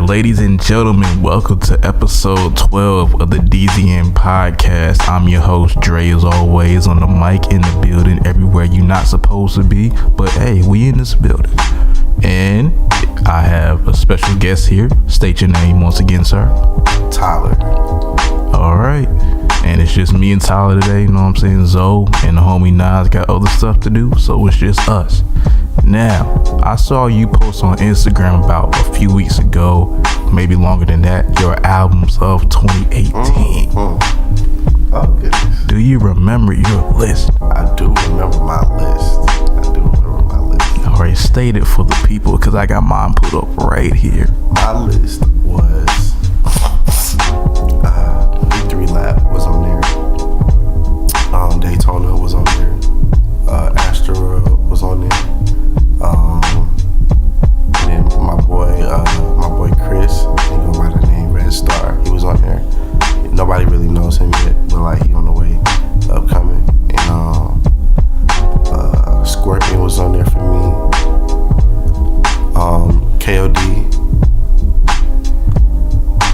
Ladies and gentlemen, welcome to episode 12 of the dznpodcast. I'm your host, Dre, as always, on the mic, in the building, everywhere you're not supposed to be. But hey, we in this building. And I have a special guest here. State your name once again, sir. Tyler. All right. And it's just me and Tyler today, you know what I'm saying? Zoe and the homie Nas got other stuff to do, so it's just us. Now, I saw you post on Instagram about a few weeks ago, maybe longer than that, your albums of 2018. Oh, goodness. Do you remember your list? I do remember my list. All right, state it for the people, because I got mine put up right here. My list was Victory Lap was on there. Daytona was on there. Asteroid was on there. And then my boy Chris, he go by the name Red Star. He was on there. Nobody really knows him yet, but like he on the way, upcoming. And Scorpion was on there for me. KOD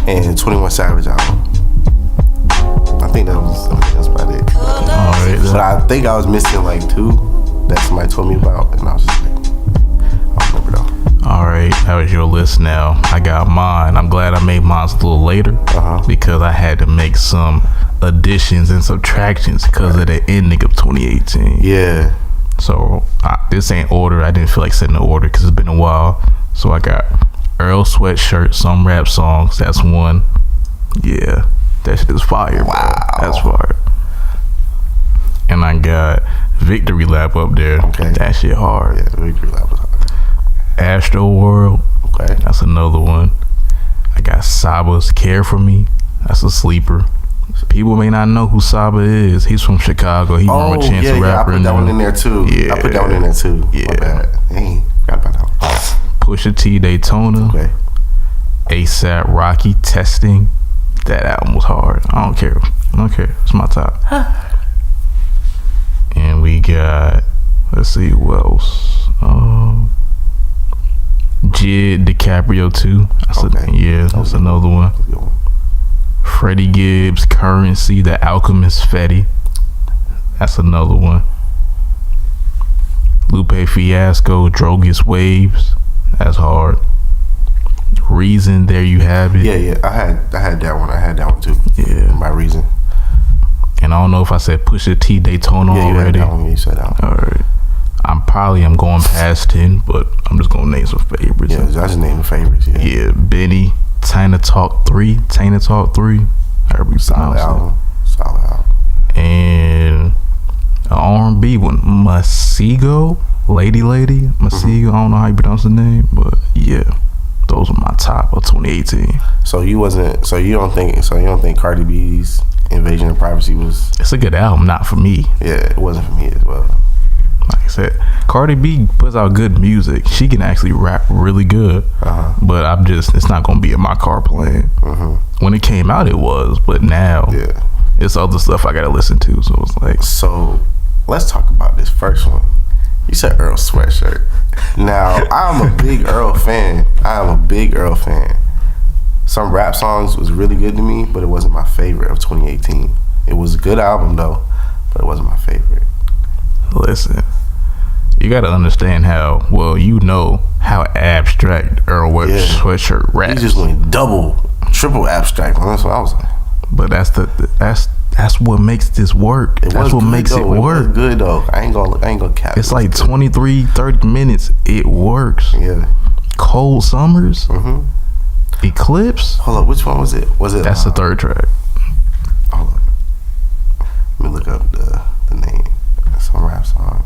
and 21 Savage album. I think that's about it. Alright. But I think I was missing like two that somebody told me about, and I was just like, I don't remember though. Alright, that was your list now. I got mine. I'm glad I made mine a little later because I had to make some additions and subtractions because of the ending of 2018. Yeah. So this ain't order. I didn't feel like setting the order because it's been a while. So I got Earl Sweatshirt, some rap songs. That's one. Yeah, that shit is fire. Wow, bro. That's fire. And I got Victory Lap up there. Okay, that shit hard. Yeah, Victory Lap was hard. Astro World. Okay, that's another one. I got Saba's Care For Me. That's a sleeper. People may not know who Saba is. He's from Chicago. He from a Chance rapper. I put that one in there too. Yeah, I put that one in there too. Yeah, my bad. Dang, forgot about that one. Pusha T, Daytona. Okay. ASAP Rocky, Testing. That album was hard. I don't care. It's my top. And we got, let's see who else. Jid DiCaprio 2. That's another one. Freddie Gibbs, Currency, The Alchemist, Fetty. That's another one. Lupe Fiasco, Drogas Waves. That's hard. Reason, There You Have It. Yeah. I had that one. I had that one too. Yeah. My Reason. And I don't know if I said Pusha T, Daytona already. Yeah, you said that one. All right. I'm going past 10, but I'm just gonna name some favorites. Yeah, I just named the favorites. Yeah, Benny, Tina Talk 3. However you Solid album. And an R&B one, Masego, Lady. Masego, I don't know how you pronounce the name, but yeah, those are my top of 2018. So you don't think Cardi B's Invasion of Privacy was? It's a good album, not for me. Yeah, it wasn't for me as well. Like I said, Cardi B puts out good music. She can actually rap really good, but it's not gonna be in my car playing. When it came out, it was, but now it's other stuff I gotta listen to. So it's like, so let's talk about this first one. You said Earl Sweatshirt. Now I'm a big Earl fan. Some rap songs was really good to me, but it wasn't my favorite of 2018. It was a good album though, but it wasn't my favorite. Listen, you gotta understand how abstract Earl Sweatshirt rap. He just went triple abstract. That's what I was like. But that's what makes this work. That's what makes it work. It was good though. I ain't gonna cap. It's like 23-30 minutes. It works. Yeah. Cold Summers. Eclipse. Hold up, which one was it? That's the third track. Hold up. Let me look up the name. Some rap songs.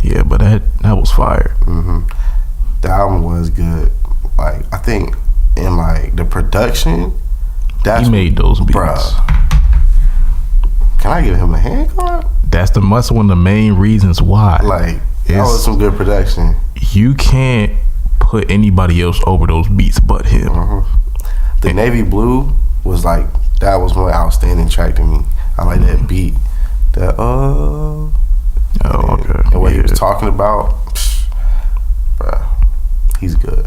Yeah, but that was fire. The album was good. Like, I think in like the production, He made those beats. Bruh. Can I give him a hand clap? That's one of the main reasons why. Like, that was some good production. You can't put anybody else over those beats but him. The Navy Blue was like, that was one outstanding track to me. I like that beat. That okay. And what he was talking about, bruh, he's good.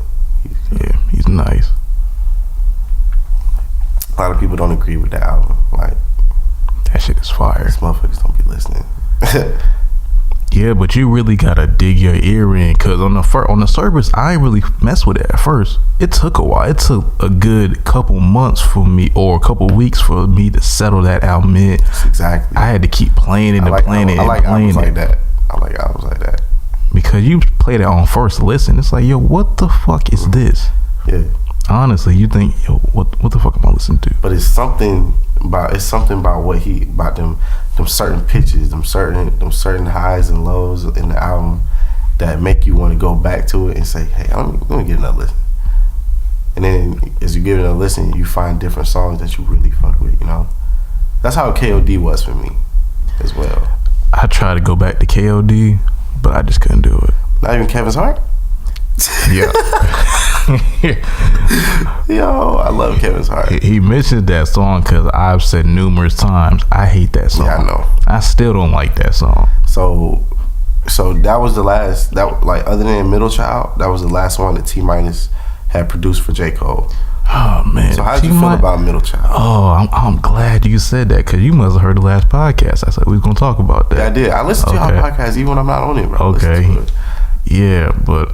Yeah, he's nice. A lot of people don't agree with that album. Like, that shit is fire. These motherfuckers don't be listening. Yeah, but you really gotta dig your ear in, cause on the surface, I ain't really mess with it at first. It took a while. It took a good couple months for me, or a couple weeks for me to settle that album in. Exactly. I had to keep playing it and playing it. I like albums like that. I like albums like that. Because you play that on first listen, it's like, yo, what the fuck is this? Yeah. Honestly, you think, yo, what the fuck am I listening to? But it's something about them certain pitches, them certain highs and lows in the album that make you want to go back to it and say, hey, let me get another listen. And then as you give it another listen, you find different songs that you really fuck with, you know? That's how KOD was for me as well. I tried to go back to KOD, but I just couldn't do it. Not even Kevin's Heart? Yeah. Yo, I love Kevin's Heart. He mentioned that song because I've said numerous times I hate that song. Yeah, I know. I still don't like that song. So that was the last, that like other than Middle Child, that was the last one that T-Minus had produced for J. Cole. Oh man. So how did you feel about Middle Child? Oh, I'm glad you said that, because you must have heard the last podcast. I said we was gonna talk about that. Yeah, I did. I listen to y'all podcast even when I'm not on it, bro. Okay. Yeah, but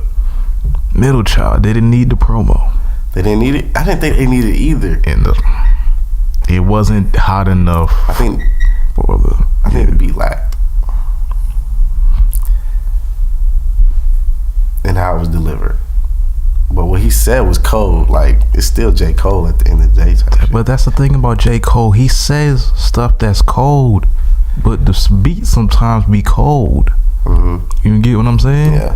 Middle Child, they didn't need the promo. They didn't need it? I didn't think they needed it either. And it wasn't hot enough. I think the beat lacked. And how it was delivered. But what he said was cold. Like, it's still J. Cole at the end of the day. But that's the thing about J. Cole. He says stuff that's cold, but the beat sometimes be cold. You get what I'm saying? Yeah.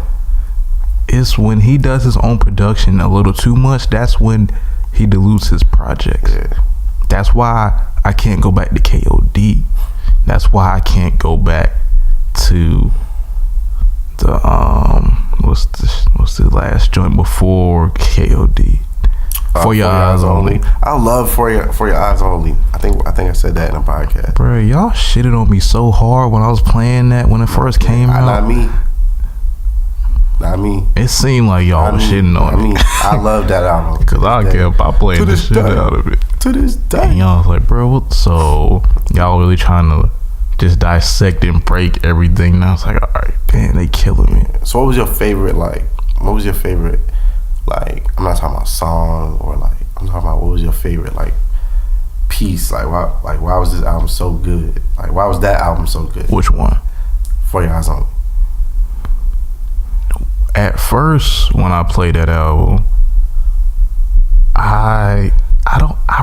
It's when he does his own production a little too much, that's when he dilutes his projects. Yeah. That's why I can't go back to KOD. That's why I can't go back to the what's the last joint before KOD? For Your Eyes Only. I love For Your Eyes Only. I think I said that in a podcast. Bro, y'all shitted on me so hard when I was playing that when it first came out. Not me. It seemed like y'all was shitting on me. I love that album. Because I kept playing the shit out of it. To this day. And y'all was like, bro, so y'all really trying to just dissect and break everything. And I was like, all right, damn, they killing me. So what was your favorite, like, I'm not talking about song or like, I'm talking about what was your favorite, like, piece? Like, why was this album so good? Like, why was that album so good? Which one? For Your Eyes Only. At first, when I played that album, I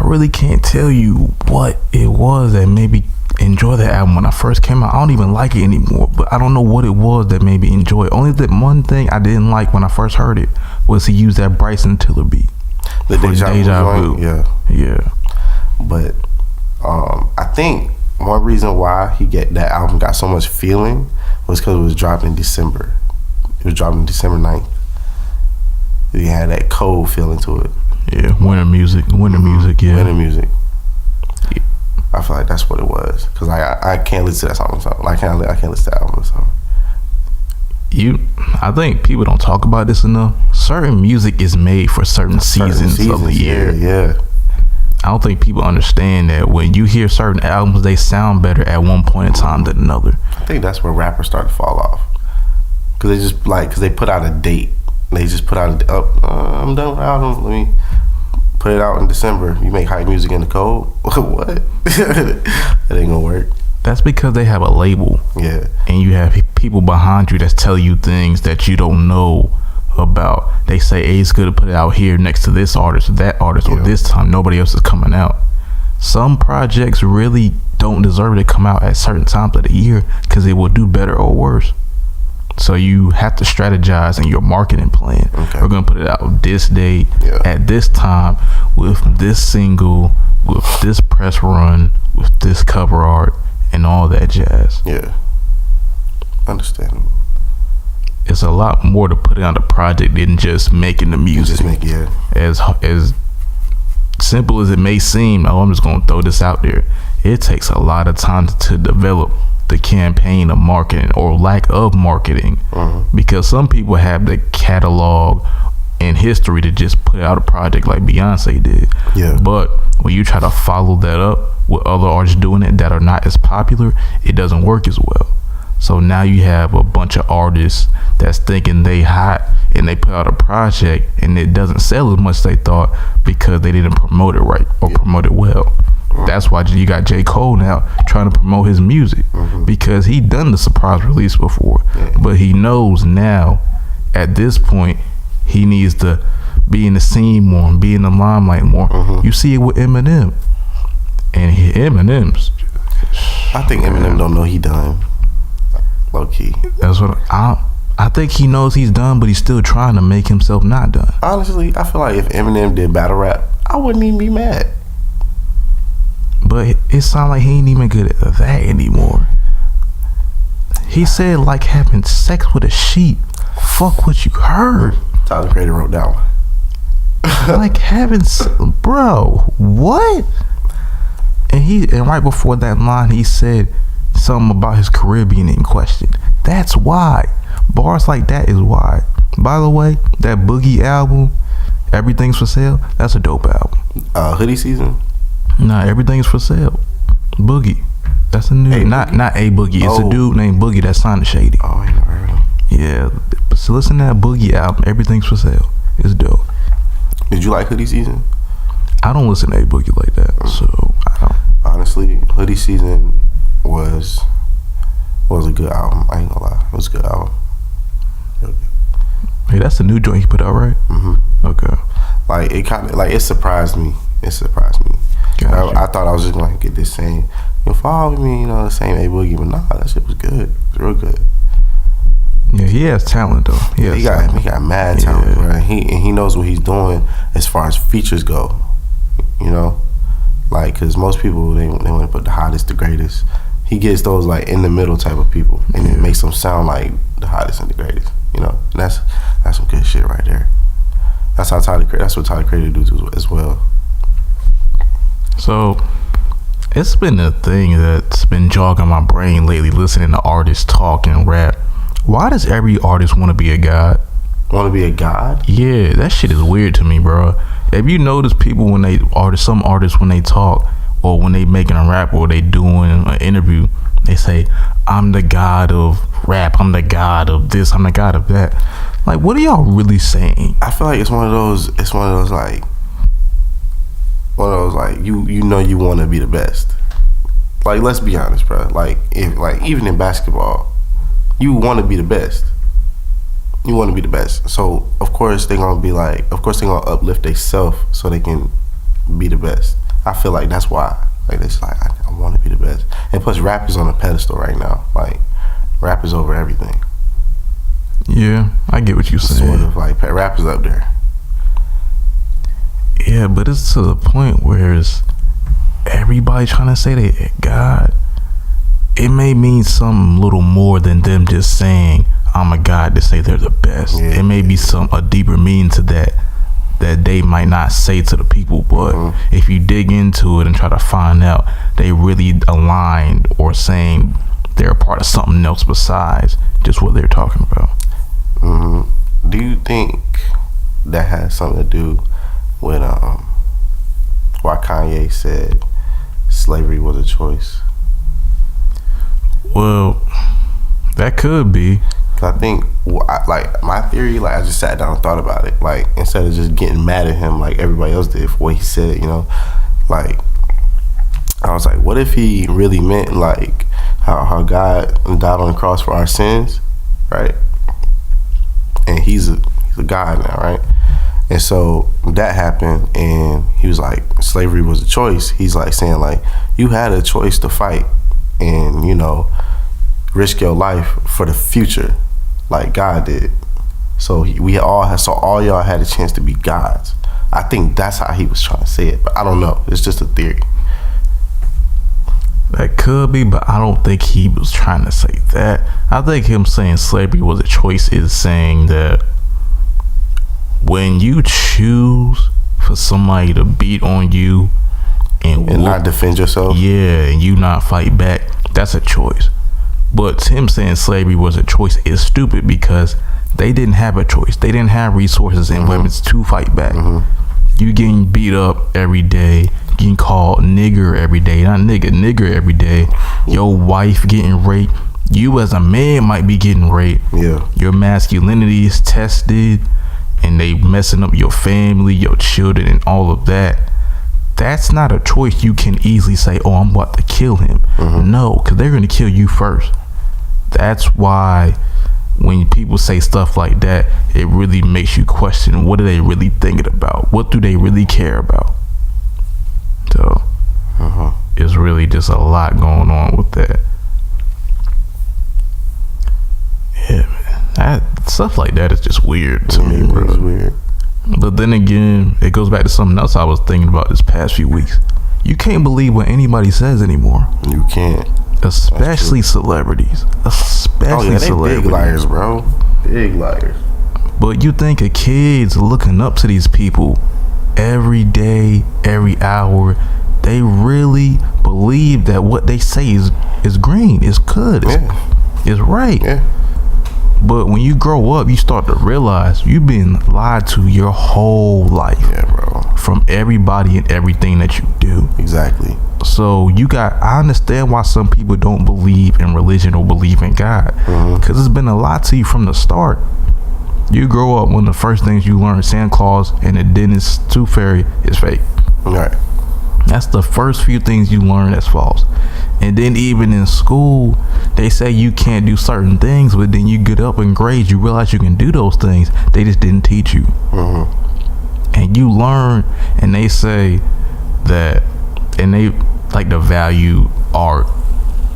really can't tell you what it was that made me enjoy that album when I first came out. I don't even like it anymore, but I don't know what it was that made me enjoy it. Only that one thing I didn't like when I first heard it was he used that Bryson Tiller beat. The Deja Vu. Yeah. But I think one reason why that album got so much feeling was because it was dropped in December. It was dropped on December 9th. It had that cold feeling to it. Yeah, winter music, yeah. Winter music. Yeah. I feel like that's what it was. Because I can't listen to that song. I can't listen to that album song. I think people don't talk about this enough. Certain music is made for certain seasons of the year. Yeah. I don't think people understand that when you hear certain albums, they sound better at one point in time than another. I think that's where rappers start to fall off. Because they put out a date. They just put out I'm done with the album. Let me put it out in December. You make hype music in the cold? What? That ain't gonna work. That's because they have a label. Yeah. And you have people behind you that's telling you things that you don't know about. They say, hey, it's good to put it out here next to this artist or that artist, or this time nobody else is coming out. Some projects really don't deserve to come out at certain times of the year because it will do better or worse. So you have to strategize in your marketing plan. Okay. We're gonna put it out this date at this time with this single with this press run, with this cover art, and all that jazz. Yeah. Understandable. It's a lot more to put out a project than just making the music. Just make it. As simple as it may seem, I'm just gonna throw this out there. It takes a lot of time to develop the campaign of marketing or lack of marketing, because some people have the catalog and history to just put out a project like Beyonce did. Yeah. But when you try to follow that up with other artists doing it that are not as popular, it doesn't work as well. So now you have a bunch of artists that's thinking they hot and they put out a project and it doesn't sell as much as they thought because they didn't promote it right or promote it well. That's why you got J. Cole now trying to promote his music, because he done the surprise release before. But he knows now at this point he needs to be in the scene more and be in the limelight more. You see it with Eminem. And Eminem's, I think Eminem don't know he done. Low key. That's what I think he knows he's done, but he's still trying to make himself not done. Honestly, I feel like if Eminem did battle rap, I wouldn't even be mad. But it sounds like he ain't even good at that anymore. He said like having sex with a sheep. Fuck what you heard. Tyler the Creator wrote that one. Like having, bro, what? And right before that line, he said something about his career being in question. That's why. Bars like that is why. By the way, that Boogie album, Everything's for Sale, that's a dope album. Hoodie Season? Nah, Everything's for Sale. Boogie. That's a new, not a Boogie. It's a dude named Boogie that signed to Shady. Oh, I ain't never heard of him. Yeah. So listen to that Boogie album, Everything's for Sale. It's dope. Did you like Hoodie Season? I don't listen to a Boogie like that, so I don't. Honestly, Hoodie Season was a good album. I ain't gonna lie. It was a good album. Hey, that's the new joint he put out, right? Okay. Like, it kind of, like, it surprised me. Gotcha. I thought I was just gonna get this same, follow me, the same A Boogie, but nah, that shit was good. It was real good. Yeah, he has talent though. He got mad talent, bro. He knows what he's doing as far as features go. Like, cause most people they want to put the hottest, the greatest. He gets those like in the middle type of people, and it makes them sound like the hottest and the greatest. And that's some good shit right there. That's what Tyler Creator do as well. So it's been a thing that's been jogging my brain lately, listening to artists talk and rap. Why does every artist want to be a god? Want to be a god? Yeah, that shit is weird to me, bro. Have you noticed people some artists when they talk or when they making a rap or they doing an interview, they say, I'm the god of rap, I'm the god of this, I'm the god of that. Like, what are y'all really saying? I feel like it's one of those like you want to be the best. Like, let's be honest, bro. Like, even in basketball, you want to be the best. You want to be the best. So of course they're gonna uplift themselves so they can be the best. I feel like that's why. Like, it's like I want to be the best. And plus, rap is on a pedestal right now. Like, rap is over everything. Yeah, I get what you're saying. Sort of like rap is up there. Yeah, but it's to the point where it's everybody trying to say they God. It may mean something little more than them just saying I'm a god to say they're the best. It may be a deeper meaning to that they might not say to the people, but if you dig into it and try to find out, they really aligned or saying they're a part of something else besides just what they're talking about. Do you think that has something to do with why Kanye said slavery was a choice? Well, that could be. I think, like, my theory, like, I just sat down and thought about it. Like, instead of just getting mad at him like everybody else did for what he said, like, I was like, what if he really meant, like, how God died on the cross for our sins, right? And he's a God now, right? And so that happened, and he was like, slavery was a choice. He's like saying, like, you had a choice to fight and, risk your life for the future, like God did. So all y'all had a chance to be gods, I think that's how he was trying to say it, but I don't know. It's just a theory. That could be, but I don't think he was trying to say that. I think him saying slavery was a choice is saying that when you choose for somebody to beat on you and not defend yourself, and you not fight back, that's a choice. But him saying slavery was a choice is stupid because they didn't have a choice. They didn't have resources and weapons to fight back. You getting beat up every day, getting called nigger every day, not nigger every day. Your wife getting raped. You as a man might be getting raped. Yeah. Your masculinity is tested, and they messing up your family, your children, and all of that. That's not a choice you can easily say, oh, I'm about to kill him. No, because they're going to kill you first. That's why when people say stuff like that, it really makes you question, what are they really thinking about? What do they really care about? So it's really just a lot going on with that. Yeah, man. That stuff like that is just weird to me, bro. It's weird. But then again, it goes back to something else I was thinking about this past few weeks. You can't believe what anybody says anymore. You can't. Especially celebrities. Especially celebrities. Big liars, bro. Big liars. But you think a kid's looking up to these people every day, every hour. They really believe that what they say is green, is good, is right. Yeah. But when you grow up, you start to realize you've been lied to your whole life. Yeah, bro. From everybody and everything that you do. Exactly. So I understand why some people don't believe in religion or believe in God. Because it's been a lot to you from the start. You grow up, one of the first things you learn, Santa Claus and the dentist tooth fairy is fake. Right. That's the first few things you learn that's false. And then even in school, they say you can't do certain things, but then you get up in grades, you realize you can do those things. They just didn't teach you. And you learn, and they say that, and they like to value art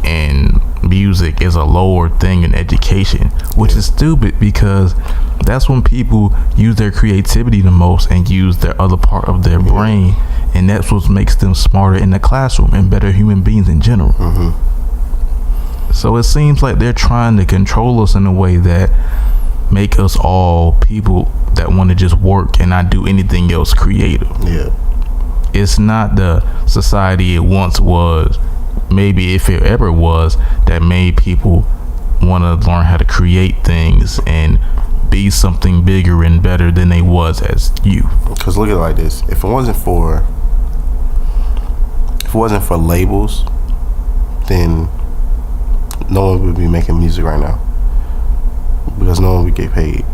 and music is a lower thing in education, which is stupid because that's when people use their creativity the most and use their other part of their brain, and that's what makes them smarter in the classroom and better human beings in general. So it seems like they're trying to control us in a way that make us all people that want to just work and not do anything else creative. It's not the society it once was, maybe if it ever was, that made people want to learn how to create things and be something bigger and better than they was as you. Because look at it like this: if it wasn't for labels, then no one would be making music right now, because no one would get paid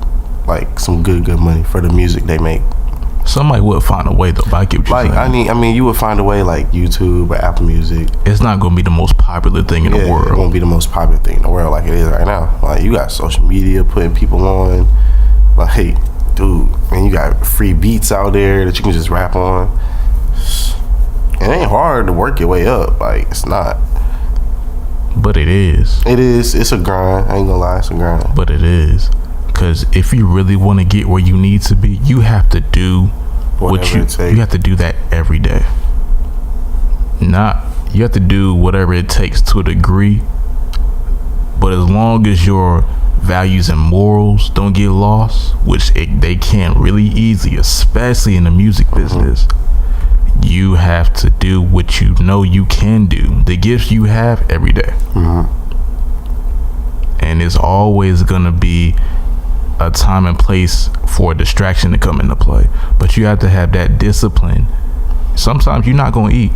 like some good money for the music they make. Somebody would find a way though, but I get what you're saying. I mean, you would find a way, like YouTube or Apple Music. It's not going to be the most popular thing in the world. It won't be the most popular thing in the world like it is right now. Like, you got social media putting people on. Like, hey, dude, and you got free beats out there that you can just rap on. It ain't hard to work your way up. Like, it's not. But it is. It is. It's a grind. I ain't gonna lie, it's a grind. But it is. Because if you really want to get where you need to be, you have to do what you have to do that every day. You have to do whatever it takes to a degree. But as long as your values and morals don't get lost, which they can really easy, especially in the music business, you have to do what you know you can do. The gifts you have every day. And it's always gonna be a time and place for a distraction to come into play, but you have to have that discipline. Sometimes you're not gonna eat.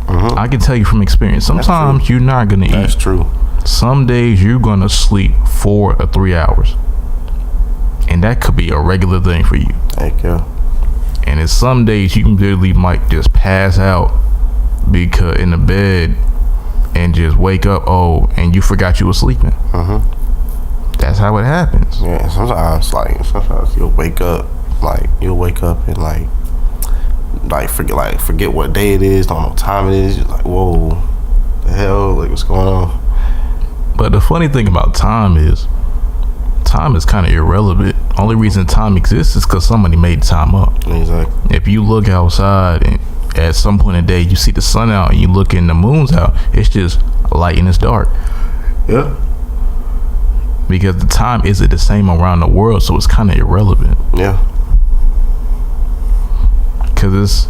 I can tell you from experience, sometimes you're not gonna eat. That's true. Some days you're gonna sleep 4 or 3 hours, and that could be a regular thing for you. Heck yeah. And it's some days you literally might just pass out because in the bed and just wake up and you forgot you were sleeping. That's how it happens. Yeah, sometimes you'll wake up and forget what day it is, don't know what time it is. You're like, whoa, the hell, like, what's going on? But the funny thing about time time is kind of irrelevant. Only reason time exists is because somebody made time up. Exactly. If you look outside and at some point in the day you see the sun out and you look and the moon's out, it's just light and it's dark. Yeah. Because the time isn't the same around the world, so it's kind of irrelevant. Yeah. Because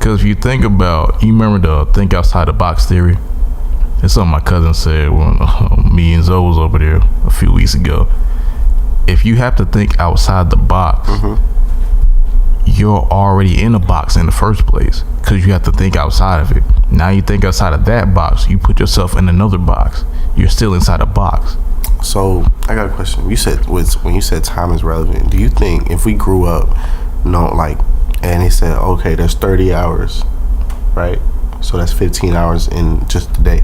if you think about, you remember the think outside the box theory? It's something my cousin said when me and Zoe was over there a few weeks ago. If you have to think outside the box, you're already in a box in the first place because you have to think outside of it. Now you think outside of that box, you put yourself in another box. You're still inside a box. So I got a question. You said when you said time is relevant, do you think if we grew up, and they said, okay, there's 30 hours, right? So that's 15 hours in just the day.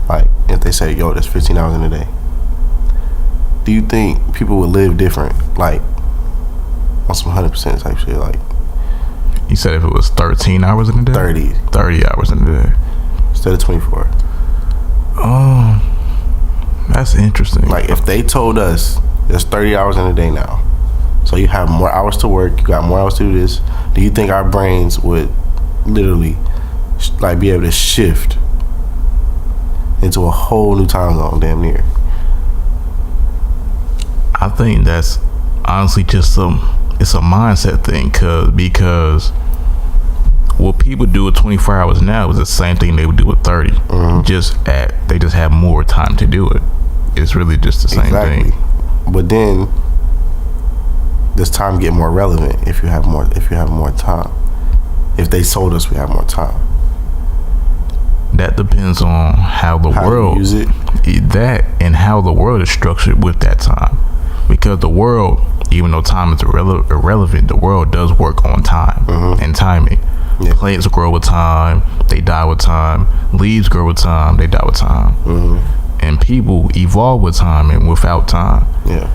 Like, if they say, yo, there's 15 hours in a day, do you think people would live different? Like, on some 100% type shit? Like, you said if it was 13 hours in a day? 30 hours in a day. Instead of 24. That's interesting. Like, if they told us there's 30 hours in a day now, so you have more hours to work, you got more hours to do this, do you think our brains would literally be able to shift into a whole new time zone damn near? I think that's honestly just it's a mindset thing because what people do with 24 hours now is the same thing they would do with 30. They just have more time to do it. It's really just the same thing. But then does time get more relevant if you have more time? If they told us we have more time, that depends on how the world use it. That and how the world is structured with that time. Because the world, even though time is irrelevant, the world does work on time and timing. Yeah. Plants grow with time, they die with time. Leaves grow with time, they die with time. And people evolve with time and without time. Yeah.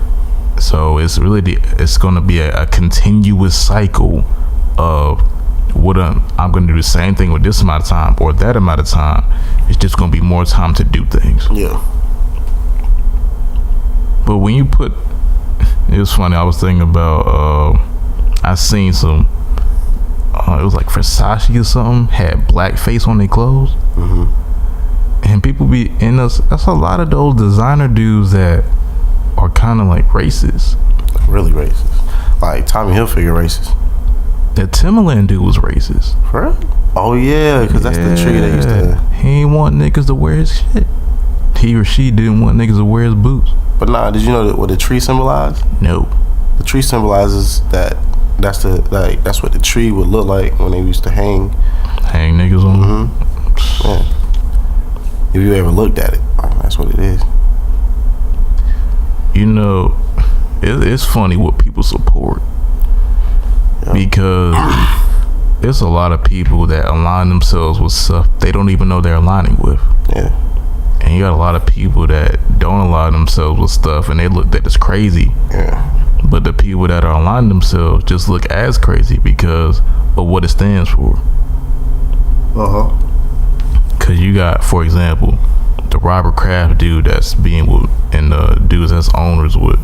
So it's going to be a continuous cycle of I'm going to do the same thing with this amount of time or that amount of time. It's just going to be more time to do things. Yeah. But when you it was funny. I was thinking about I seen some. It was like Versace or something had blackface on their clothes, and people be in us. That's a lot of those designer dudes that are kind of like racist. Really racist. Like Tommy Hilfiger racist. That Timberland dude was racist. For real? Oh yeah, because that's the tree they used to. He ain't want niggas to wear his shit. He or she didn't want niggas to wear his boots. But nah, did you know what the tree symbolized? No. The tree symbolizes that's what the tree would look like when they used to hang niggas on. Yeah. If you ever looked at it, that's what it is. You know, it's funny what people support. Yeah. Because there's a lot of people that align themselves with stuff they don't even know they're aligning with. Yeah. And you got a lot of people that don't align themselves with stuff and they look that it's crazy. Yeah. But the people that are aligning themselves just look as crazy because of what it stands for. Because you got, for example, the Robert Kraft dude that's being with, and the dudes that's owners would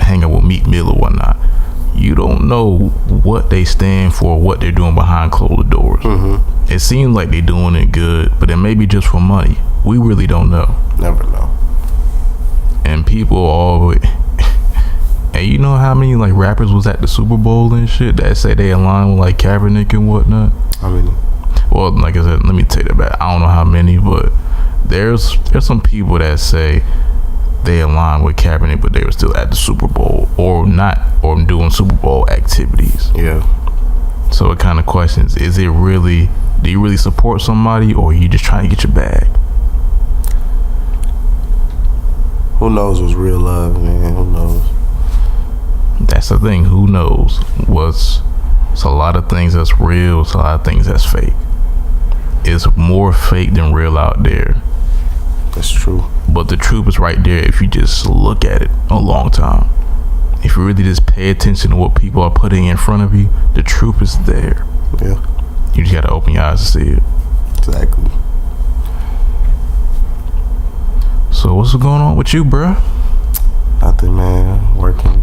hang out with Meek Mill or whatnot. You don't know what they stand for, what they're doing behind closed doors. It seems like they're doing it good, but it may be just for money. We really don't know. Never know. And people always... And you know how many like rappers was at the Super Bowl and shit that say they align with like Kaepernick and whatnot? How many? Well, like I said, let me take that back. I don't know how many, but there's some people that say they align with Kaepernick, but they were still at the Super Bowl or not, or doing Super Bowl activities. Yeah. So it kind of questions: do you really support somebody, or are you just trying to get your bag? Who knows what's real love, man? Who knows? That's the thing. Who knows? It's a lot of things that's real. It's a lot of things that's fake. It's more fake than real out there. That's true. But the truth is right there if you just look at it a long time. If you really just pay attention to what people are putting in front of you, the truth is there. Yeah. You just gotta open your eyes to see it. Exactly. So what's going on with you, bruh? Nothing, man. Working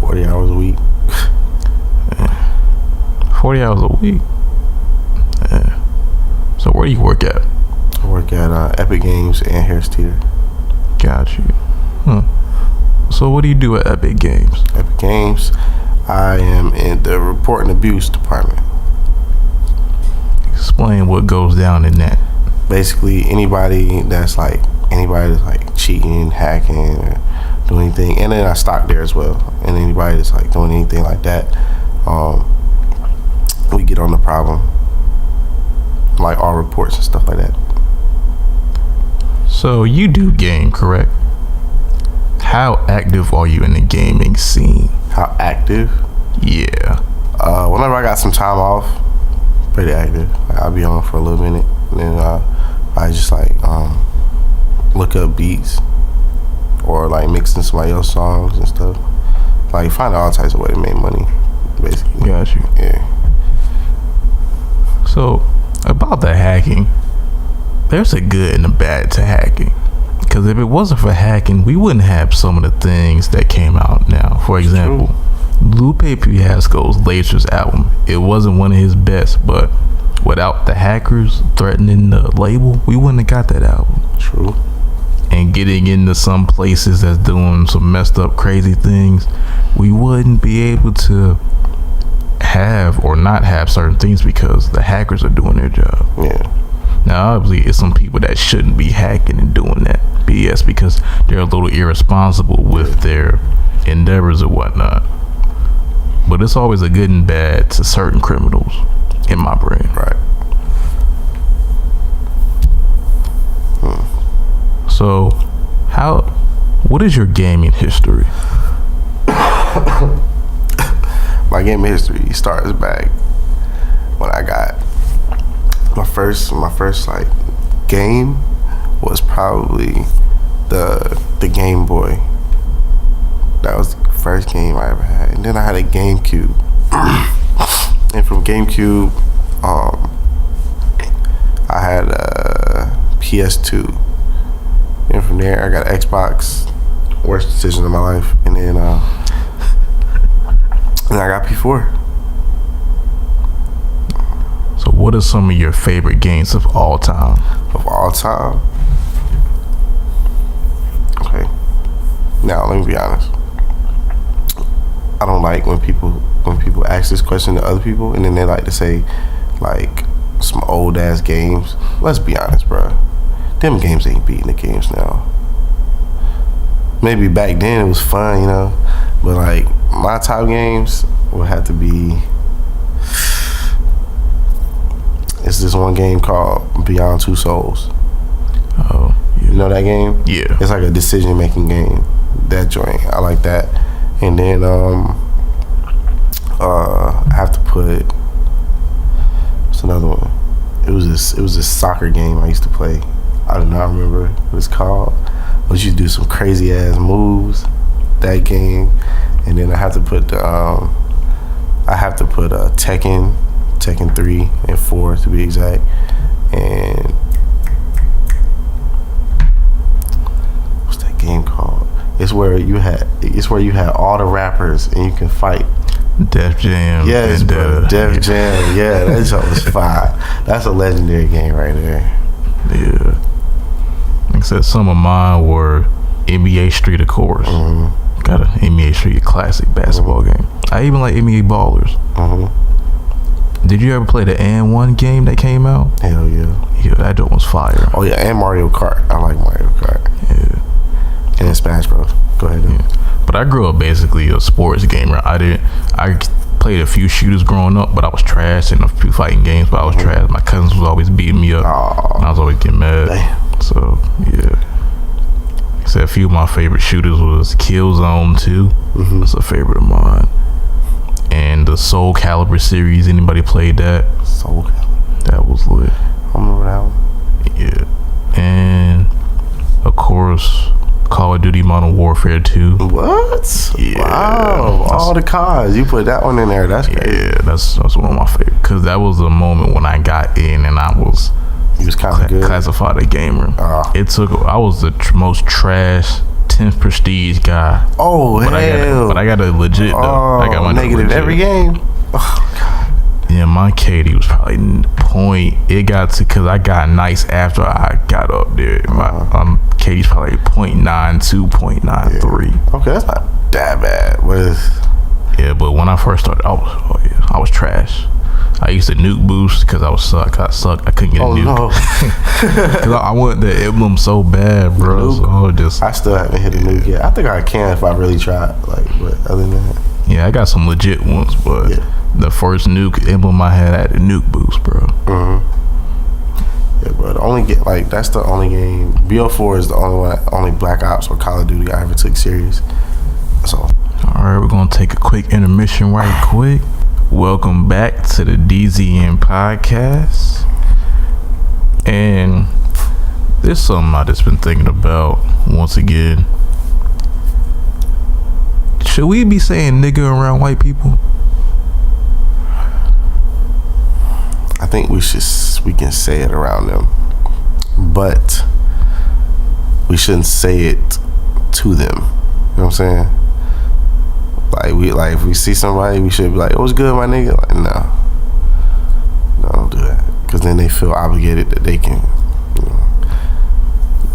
40 hours a week. 40 hours a week? Yeah. So where do you work at? I work at Epic Games and Harris Teeter. Got you. So what do you do at Epic Games? Epic Games, I am in the report and abuse department. Explain what goes down in that. Basically, anybody that's like cheating, hacking, or doing anything, and then I stock there as well. And anybody that's like doing anything like that, we get on the problem, like all reports and stuff like that. So you do game, correct? How active are you in the gaming scene? How active? Yeah. Whenever I got some time off, pretty active. Like, I'll be on for a little minute, and then I just like look up beats or like mixing somebody else's songs and stuff. Like find all types of way to make money, basically. Got you. Yeah. So about the hacking, there's a good and a bad to hacking. Because if it wasn't for hacking, we wouldn't have some of the things that came out now. For example, Lupe Fiasco's latest album, it wasn't one of his best, but without the hackers threatening the label, we wouldn't have got that album. True. And getting into some places that's doing some messed up, crazy things, we wouldn't be able to have or not have certain things because the hackers are doing their job. Yeah. Now, obviously, it's some people that shouldn't be hacking and doing that BS because they're a little irresponsible with their endeavors or whatnot. But it's always a good and bad to certain criminals in my brain. Right. So, what is your gaming history? My gaming history starts back when I got my first like game was probably the Game Boy. That was the first game I ever had, and then I had a GameCube. And from GameCube, I had a PS2, and from there I got an Xbox. Worst decision of my life, and then I got P4. So what are some of your favorite games of all time? Of all time? Okay. Now let me be honest. I don't like when people ask this question to other people and then they like to say like some old ass games. Let's be honest, bro. Them games ain't beating the games now. Maybe back then it was fun, you know, but like my top games would have to be. It's this one game called Beyond Two Souls. Oh, yeah. You know that game? Yeah. It's like a decision making game. That joint, I like that. And then I have to put. What's another one? It was this soccer game I used to play. I do not remember what it's called. But you do some crazy ass moves. That game, and then I have to put Tekken 3 and 4 to be exact, and what's that game called? It's where you had all the rappers and you can fight. Def Jam. Yes, bro. Def Jam. Yeah, that shit was fire. That's a legendary game right there. Yeah. Like I said, some of mine were NBA Street, of course. Mm-hmm. Got an NBA Street, a classic basketball game. I even like NBA Ballers. Mm-hmm. Did you ever play the And One game that came out? Hell yeah. Yeah, that joint was fire. Oh yeah, and Mario Kart. I like Mario Kart. Yeah. And then Smash Bros. Go ahead. Yeah. But I grew up basically a sports gamer. I played a few shooters growing up, but I was trash in a few fighting games, but I was trash. My cousins was always beating me up. And I was always getting mad. Damn. So, yeah. Except a few of my favorite shooters was Killzone 2. Mm-hmm. That's a favorite of mine. And the Soul Calibur series, anybody played that? Soul Calibur. That was lit. I remember that one. Yeah. And, of course, Call of Duty Modern Warfare 2. What? Yeah. Wow. All the cars. You put that one in there. That's crazy. Yeah, that's one of my favorites. Because that was the moment when I got in and I was... He was kind of good. Classified a gamer. I was the most trash 10th prestige guy. Oh, but I got a legit though. I got my negative legit. Every game. Oh God. Yeah, my KD was probably point. It got to because I got nice after I got up there. My KD's probably 0.92, 0.93. Yeah. Okay, that's not that bad. Yeah, but when I first started, I was trash. I used to nuke boost because I sucked. I couldn't get a nuke. No. Cause I wanted the emblem so bad, bro. So I still haven't hit a nuke yet. I think I can if I really try. But other than that, yeah, I got some legit ones. But the first nuke emblem I had the nuke boost, bro. Mm-hmm. Yeah, bro. That's the only game. BO4 is the only Black Ops or Call of Duty I ever took serious. That's all. All right, we're gonna take a quick intermission right quick. Welcome back to the DZN podcast. And there's something I just been thinking about once again. Should we be saying nigga around white people? I think we can say it around them, but we shouldn't say it to them. You know what I'm saying? If we see somebody, we should be like, "What's good, my nigga?" Like, no, don't do that, because then they feel obligated that they can,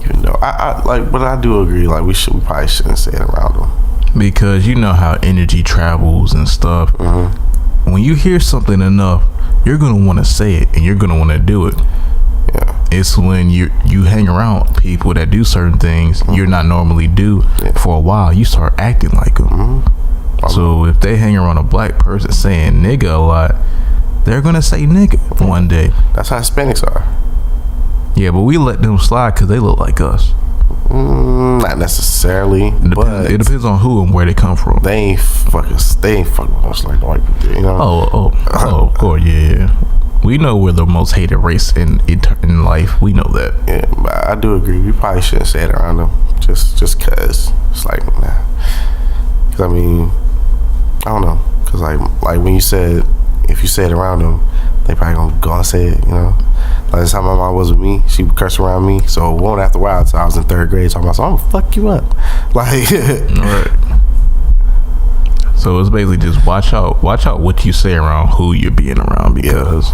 even though but I do agree. Like, we probably shouldn't say it around them, because you know how energy travels and stuff. Mm-hmm. When you hear something enough, you're gonna want to say it and you're gonna want to do it. Yeah, it's when you hang around people that do certain things you're not normally do for a while. You start acting like them. Mm-hmm. So if they hang around a black person saying nigga a lot, they're gonna say nigga one day. That's how Hispanics are. Yeah, but we let them slide because they look like us. Not necessarily. It depends on who and where they come from. They ain't fucking us like white people, you know. Oh, of course, yeah. We know we're the most hated race in life. We know that. Yeah, but I do agree. We probably shouldn't say it around them. Just cause it's like, nah. Cause I mean, I don't know. Cause like when you said, if you say it around them, they probably gonna go and say it. You know, like that's how my mom was with me. She would curse around me. So it won't after a while. So I was in 3rd grade. So I'm gonna fuck you up. Like, right. So it's basically just watch out what you say around who you're being around, because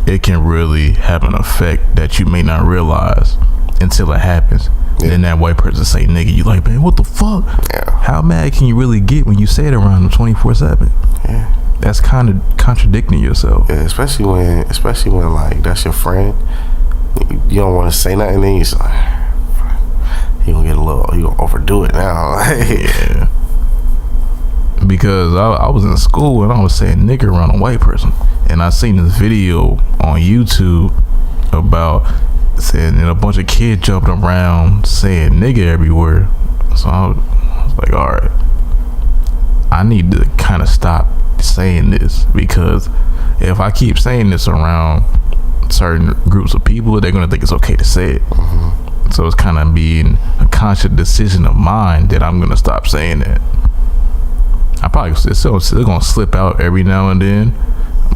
it can really have an effect that you may not realize until it happens. Yeah. Then that white person say nigga, you like, man, what the fuck? Yeah. How mad can you really get when you say it around them 24/7? Yeah. That's kind of contradicting yourself. Yeah, especially when like that's your friend. You don't want to say nothing, then you just like, he gonna overdo it now. Yeah. Because I was in school and I was saying nigga around a white person, and I seen this video on YouTube about saying a bunch of kids jumped around saying nigga everywhere. So I was like, all right, I need to kind of stop saying this, because if I keep saying this around certain groups of people, they're gonna think it's okay to say it. Mm-hmm. So it's kind of being a conscious decision of mine that I'm gonna stop saying that. I probably still gonna slip out every now and then,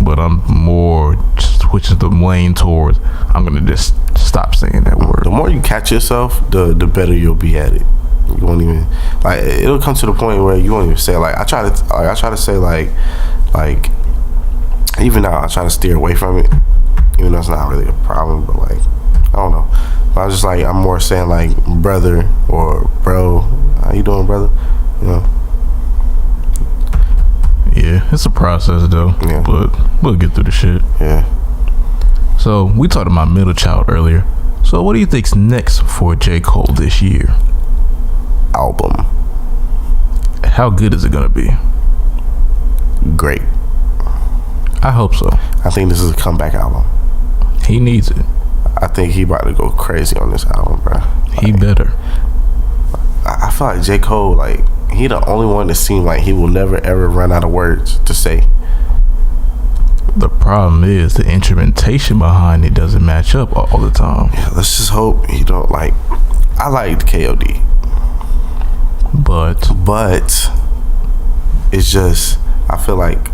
but I'm more switching the lane towards I'm gonna just stop saying that word. The more you catch yourself, the better you'll be at it. You won't even it'll come to the point where you won't even say I try to say like even now I try to steer away from it, even though it's not really a problem, but like I don't know. But I was just like, I'm more saying like brother or bro, how you doing, brother? You know. Yeah, it's a process though. Yeah. But we'll get through the shit. Yeah. So we talked about Middle Child earlier. So what do you think's next for J. Cole this year? Album. How good is it gonna be? Great. I hope so. I think this is a comeback album. He needs it. I think he about to go crazy on this album, bro. He better. I feel like J. Cole, like, he the only one that seems like he will never ever run out of words to say. The problem is the instrumentation behind it doesn't match up all the time. Yeah, let's just hope he don't like. I liked KOD, but it's just I feel like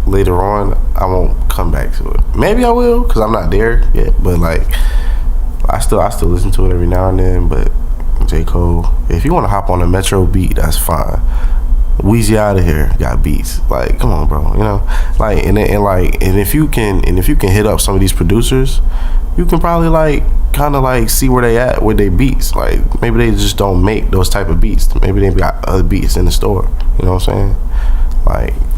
later on I won't come back to it. Maybe I will, because I'm not there yet. But like I still listen to it every now and then. But J. Cole. If you want to hop on a Metro beat, that's fine. Weezy out of here got beats. Like, come on, bro. You know, like, and if you can hit up some of these producers, you can probably like kind of like see where they at with their beats. Like, maybe they just don't make those type of beats. Maybe they got other beats in the store. You know what I'm saying?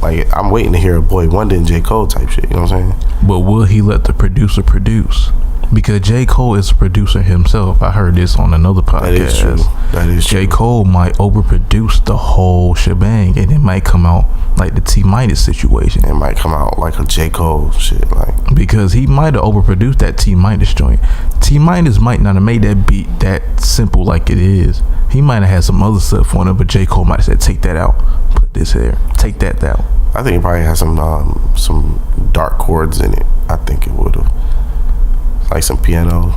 Like I'm waiting to hear a Boy Wonder and J. Cole type shit. You know what I'm saying? But will he let the producer produce? Because J. Cole is a producer himself. I heard this on another podcast. That is true. J. Cole might overproduce the whole shebang, and it might come out like the T-Minus situation. It might come out like a J. Cole shit, like, because he might have overproduced that T-Minus joint. T-Minus might not have made that beat that simple like it is. He might have had some other stuff on it, but J. Cole might have said, take that out, put this here, take that out. I think it probably has some dark chords in it. I think it would have. Like some piano.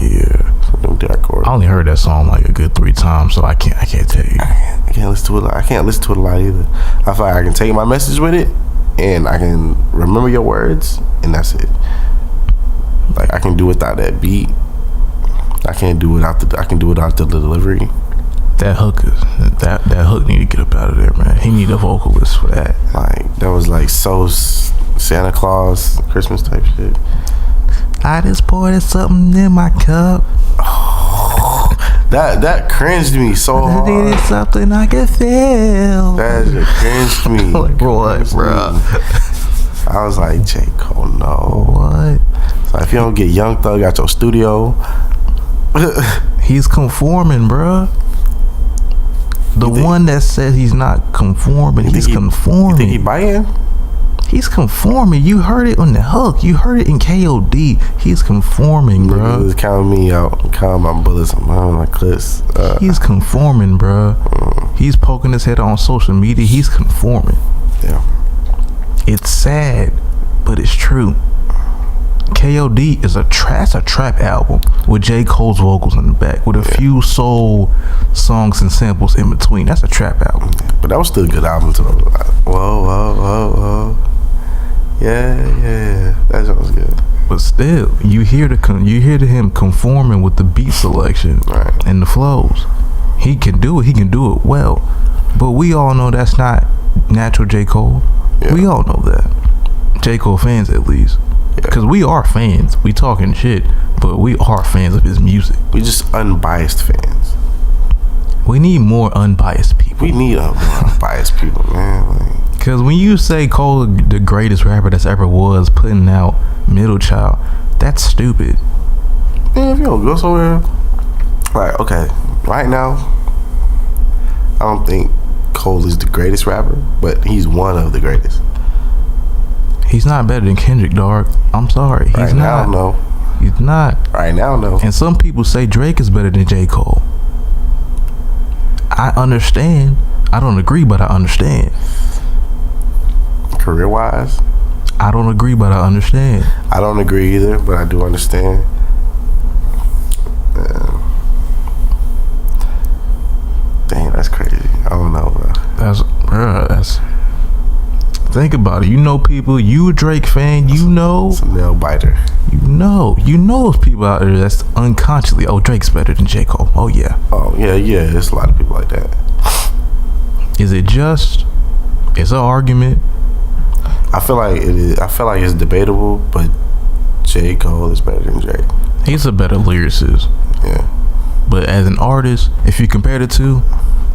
Yeah, some dark chords. I only heard that song like a good 3 times, so I can't tell you. I can't listen to it. I can't listen to it a lot either. I feel like I can take my message with it, and I can remember your words, and that's it. Like, I can do without that beat. I can do without the delivery. That hook need to get up out of there, man. He need a vocalist for that. Like, that was like so Santa Claus Christmas type shit. I just poured something in my cup. Oh, that cringed me so hard. I needed something I could feel. That just cringed me. Like, what, bro? I was like, J. Cole, no. What? So if you don't get Young Thug out your studio, he's conforming, bro. The one that says he's not conforming, he's conforming. You think he biting? He's conforming. You heard it on the hook. You heard it in KOD. He's conforming, bro. Niggas counting me out, counting my bullets on my clips. He's conforming, bro. He's poking his head on social media. He's conforming. Yeah. It's sad, but it's true. KOD is a trap album with J. Cole's vocals in the back, with a few soul songs and samples in between. That's a trap album. But that was still a good album too. Whoa. Yeah. That sounds good. But still, you hear him conforming with the beat selection, right, and the flows. He can do it. He can do it well. But we all know that's not natural J. Cole. Yeah. We all know that. J. Cole fans, at least. Because we are fans. We talking shit, but we are fans of his music. We just unbiased fans. We need more unbiased people. We need more unbiased people, man. Because when you say Cole, the greatest rapper that's ever was, putting out Middle Child, that's stupid. Man, if you don't go somewhere, like, okay, right now, I don't think Cole is the greatest rapper, but he's one of the greatest. He's not better than Kendrick, dog. I'm sorry. He's right not. Now, no. He's not. Right now, no. And some people say Drake is better than J. Cole. I understand. I don't agree, but I understand. Career-wise? I don't agree, but I understand. I don't agree either, but I do understand. Dang, that's crazy. I don't know, bro. That's think about it. You know people, you a Drake fan, you know. It's a nail biter. You know those people out there that's unconsciously, oh, Drake's better than J. Cole. Oh, yeah. Oh, yeah. There's a lot of people like that. Is it just? It's an argument. I feel like it is. I feel like it's debatable, but J. Cole is better than Drake. He's a better lyricist. Yeah. But as an artist, if you compare the two,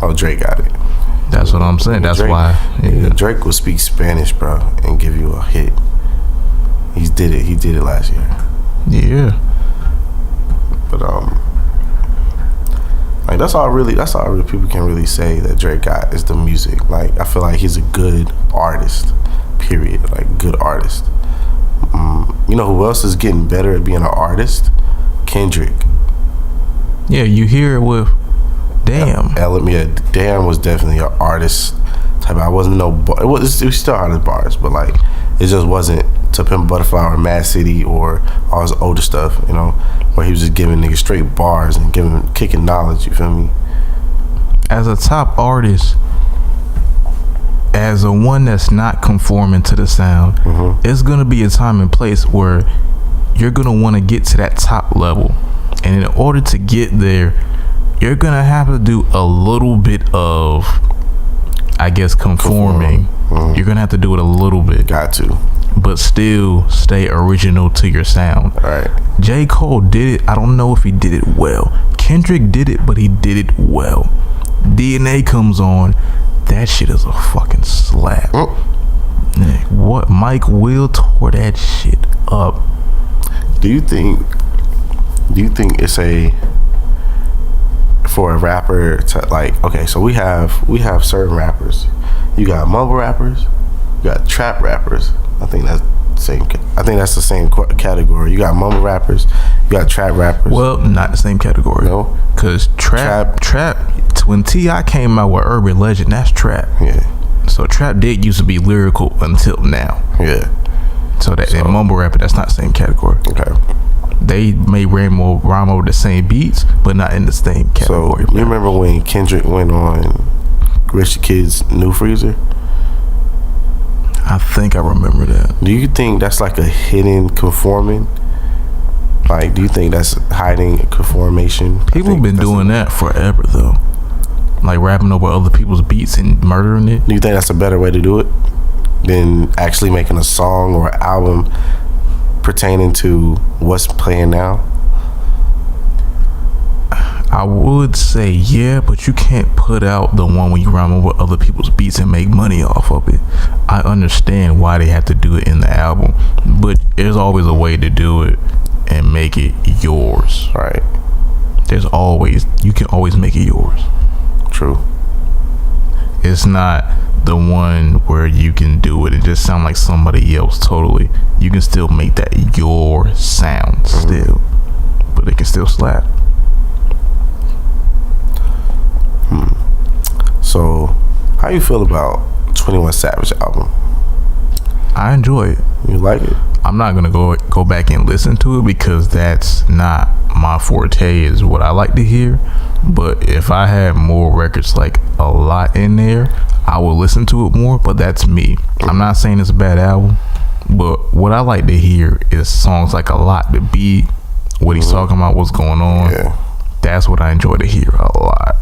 oh, Drake got it. That's what I'm saying. That's why. Yeah. Drake will speak Spanish, bro, and give you a hit. He did it last year. Yeah. But like that's all really people can really say that Drake got is the music. Like, I feel like he's a good artist. Period. Like, good artist. You know who else is getting better at being an artist? Kendrick. Yeah, you hear it with Damn. Damn was definitely an artist type. I wasn't it was still artist bars, but like it just wasn't To Pimp a Butterfly or Mad City or all his older stuff, you know, where he was just giving niggas straight bars and kicking knowledge. You feel me? As a top artist, as a one that's not conforming to the sound, it's gonna be a time and place where you're gonna want to get to that top level, and in order to get there, you're gonna have to do a little bit of, I guess, conforming. Mm-hmm. You're gonna have to do it a little bit. Got to. But still stay original to your sound. Right. J. Cole did it. I don't know if he did it well. Kendrick did it, but he did it well. DNA comes on. That shit is a fucking slap. What? Mike Will tore that shit up. Do you think it's for a rapper to, like, okay, so we have certain rappers. You got mumble rappers, you got trap rappers. I think that's the same category. You got mumble rappers, you got trap rappers. Well, not the same category. No, because trap. When T.I. came out with Urban Legend, that's trap. Yeah. So trap did used to be lyrical until now. Yeah. So and mumble rapper, that's not the same category. Okay. They may rhyme over the same beats, but not in the same category. So you remember when Kendrick went on Rich the Kid's New Freezer? I think I remember that. Do you think that's like a hidden conforming? Like, do you think that's hiding conformation? People have been doing that forever, though. Like rapping over other people's beats and murdering it. Do you think that's a better way to do it than actually making a song or album pertaining to what's playing now? I would say yeah, but you can't put out the one when you rhyme over other people's beats and make money off of it. I understand why they have to do it in the album, but there's always a way to do it and make it yours. Right. You can always make it yours. True. It's not the one where you can do it and just sound like somebody else totally. You can still make that your sound still, but it can still slap. So, how you feel about 21 Savage album? I enjoy it. You like it? I'm not gonna go back and listen to it because that's not my forte. Is what I like to hear. But if I had more records, like a lot in there, I would listen to it more. But that's me. I'm not saying it's a bad album, but what I like to hear is songs like a lot. The beat, what he's talking about, what's going on. Yeah. That's what I enjoy to hear a lot.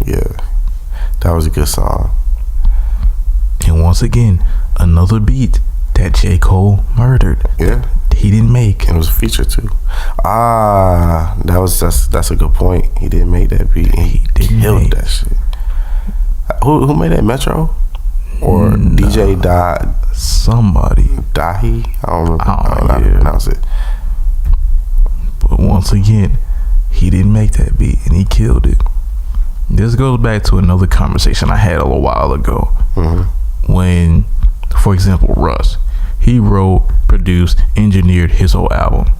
Yeah, that was a good song. And once again, another beat that J. Cole murdered. Yeah, he didn't make. And it was a feature too. That's a good point. He didn't make that beat. And he killed that shit. Who made that? Metro or DJ somebody? Dahi? I don't remember how to pronounce it. But once again, he didn't make that beat and he killed it. This goes back to another conversation I had a little while ago. When, for example, Russ, he wrote, produced, engineered his whole album.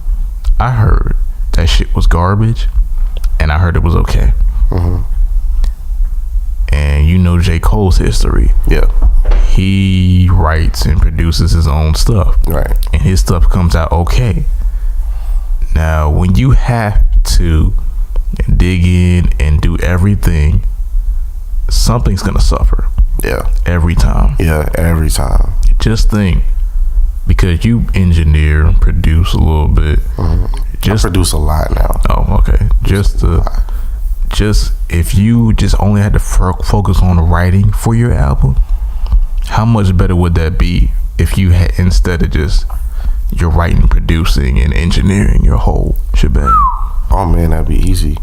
I heard that shit was garbage, and I heard it was okay. And you know J. Cole's history. Yeah. He writes and produces his own stuff. Right. And his stuff comes out okay. Now, when you have to dig in and do everything, something's gonna suffer. Yeah. Every time. Yeah, every time. Just think, because you engineer, produce a little bit. I produce a lot now. Oh, okay. Just if you just only had to focus on the writing for your album, how much better would that be if you had, instead of just your writing, producing, and engineering your whole shebang? Oh man, that'd be easy.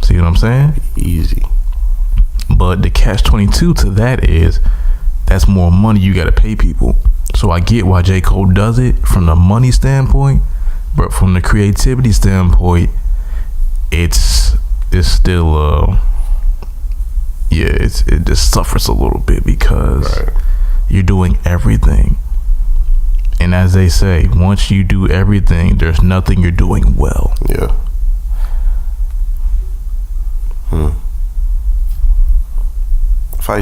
See what I'm saying? Easy. But the catch-22 to that is, that's more money you gotta pay people. So I get why J. Cole does it from the money standpoint, but from the creativity standpoint, it's still it just suffers a little bit because you're doing everything. And as they say, once you do everything, there's nothing you're doing well. Yeah. I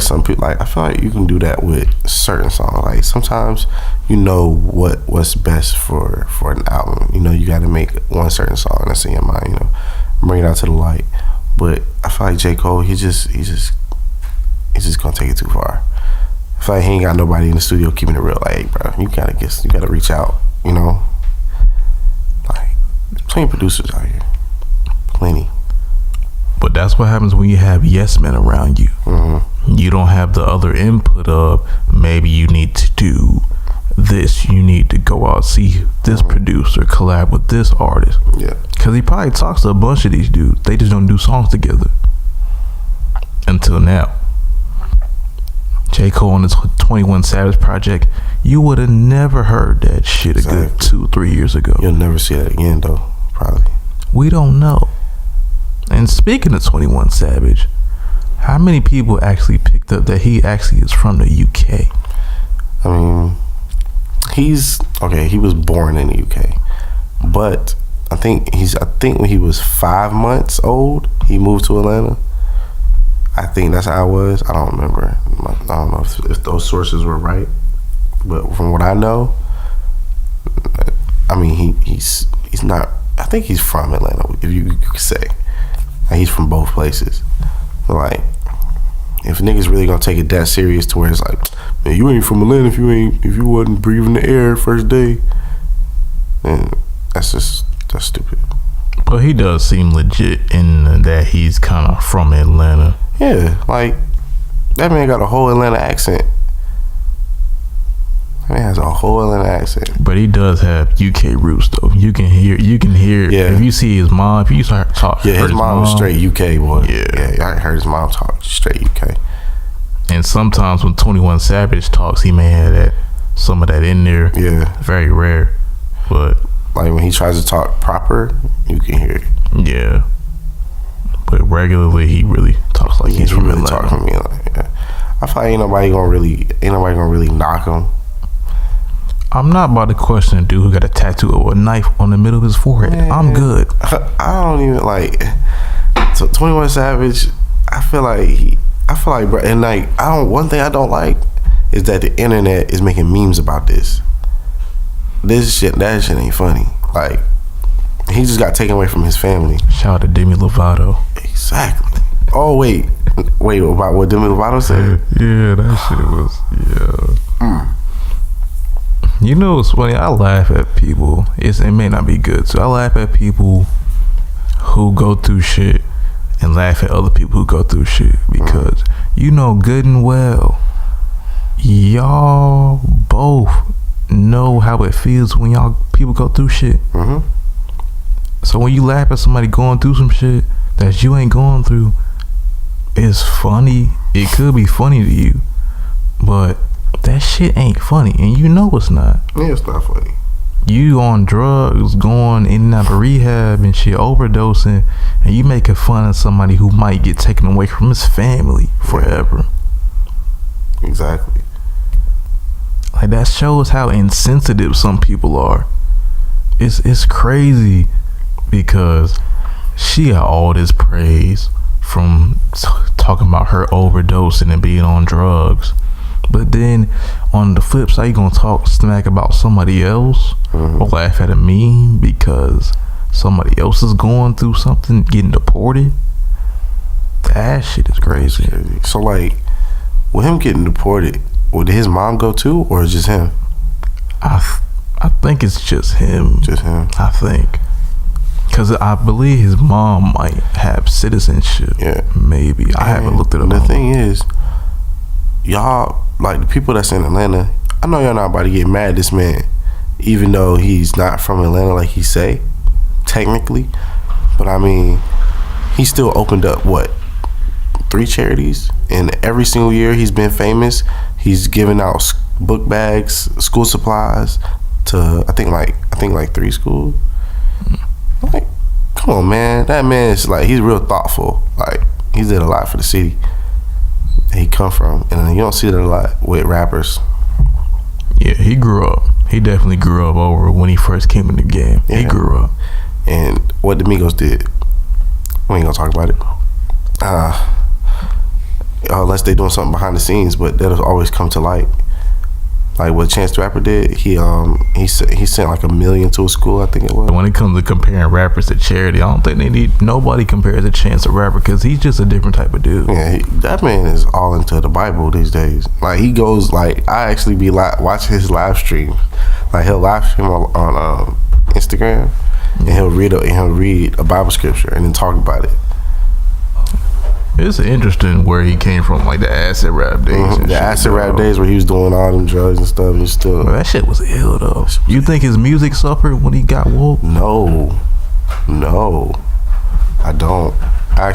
feel like you can do that with certain songs. Like sometimes you know what's best for an album. You know, you got to make one certain song that's in your mind. You know, bring it out to the light. But I feel like J. Cole, he's just gonna take it too far. I feel like he ain't got nobody in the studio keeping it real. Like, hey, bro, you gotta reach out. You know, like plenty of producers out here, plenty. that's what happens when you have yes men around you. Mm-hmm. You don't have the other input of maybe you need to do this. You need to go out, see this producer, collab with this artist. Yeah. Because he probably talks to a bunch of these dudes. They just don't do songs together. Until now. J. Cole on the 21 Savage project, you would have never heard that shit a good 2-3 years ago. You'll never see that again, though, probably. We don't know. And speaking of 21 Savage, how many people actually picked up that he actually is from the UK? I mean, he was born in the UK, but I think when he was 5 months old, he moved to Atlanta. I think that's how it was. I don't remember. I don't know if those sources were right, but from what I know, I mean, he's not. I think he's from Atlanta, if you could say. Like, he's from both places. But like, if niggas really gonna take it that serious to where it's like, man, you ain't from Atlanta if you wasn't breathing the air first day, then that's stupid. But he does seem legit in that he's kind of from Atlanta. Yeah, like, that man got a whole Atlanta accent. That man has a whole Atlanta accent. But he does have UK roots, though. You can hear. Yeah. If you see his mom, if you start talking. Yeah, his mom was straight UK, boy. Yeah, I heard his mom talk straight UK. And sometimes when 21 Savage talks, he may have some of that in there. Yeah. Very rare. But like when he tries to talk proper, you can hear it. Yeah. But regularly, he really talks like he's from really Atlanta. Talk to me like, yeah. I feel like ain't nobody gonna really knock him. I'm not about to question a dude who got a tattoo of a knife on the middle of his forehead. Man, I'm good. I don't even like. So 21 Savage, I feel like, bro, and like, one thing I don't like is that the internet is making memes about this. That shit ain't funny. Like, he just got taken away from his family. Shout out to Demi Lovato. Exactly. Oh, wait, about what Demi Lovato said? Yeah, that shit was, yeah. You know what's funny? I laugh at people. It may not be good. So I laugh at people who go through shit and laugh at other people who go through shit. Because you know good and well, y'all both know how it feels when people go through shit. Mm-hmm. So when you laugh at somebody going through some shit that you ain't going through, it's funny. It could be funny to you, but that shit ain't funny, and you know it's not. Yeah, it's not funny. You on drugs, going in and out of rehab and shit, overdosing, and you making fun of somebody who might get taken away from his family forever. Exactly. Like, that shows how insensitive some people are. It's crazy because she got all this praise from talking about her overdosing and being on drugs. But then on the flip side, you gonna talk smack about somebody else or laugh at a meme because somebody else is going through something, getting deported. That shit is crazy. So like, with him getting deported, did his mom go too, or just him? I think it's just him. Just him. I think. Because I believe his mom might have citizenship. Yeah. Maybe. I haven't looked it up. The thing is, y'all, like the people that's in Atlanta, I know y'all not about to get mad at this man, even though he's not from Atlanta like he say, technically. But I mean, he still opened up, 3 charities? And every single year he's been famous. He's giving out book bags, school supplies to I think like 3 schools. Like, come on, man. That man is like, he's real thoughtful. Like, he did a lot for the city that he come from, and you don't see that a lot with rappers. Yeah, he grew up. He definitely grew up over when he first came in the game. Yeah. He grew up. And what the Migos did, we ain't gonna talk about it. Unless they doing something behind the scenes, but that'll always come to light. Like what Chance the Rapper did, he sent like $1 million to a school, I think it was. When it comes to comparing rappers to charity, I don't think nobody compares a Chance the Rapper because he's just a different type of dude. Yeah, that man is all into the Bible these days. Like he goes, like I actually be watching his live stream. Like he'll live stream on Instagram, and he'll read a Bible scripture and then talk about it. It's interesting where he came from, like the acid rap days. The acid rap days where he was doing all them drugs and stuff. And still, that shit was ill though. You think his music suffered when he got woke? No, I don't. I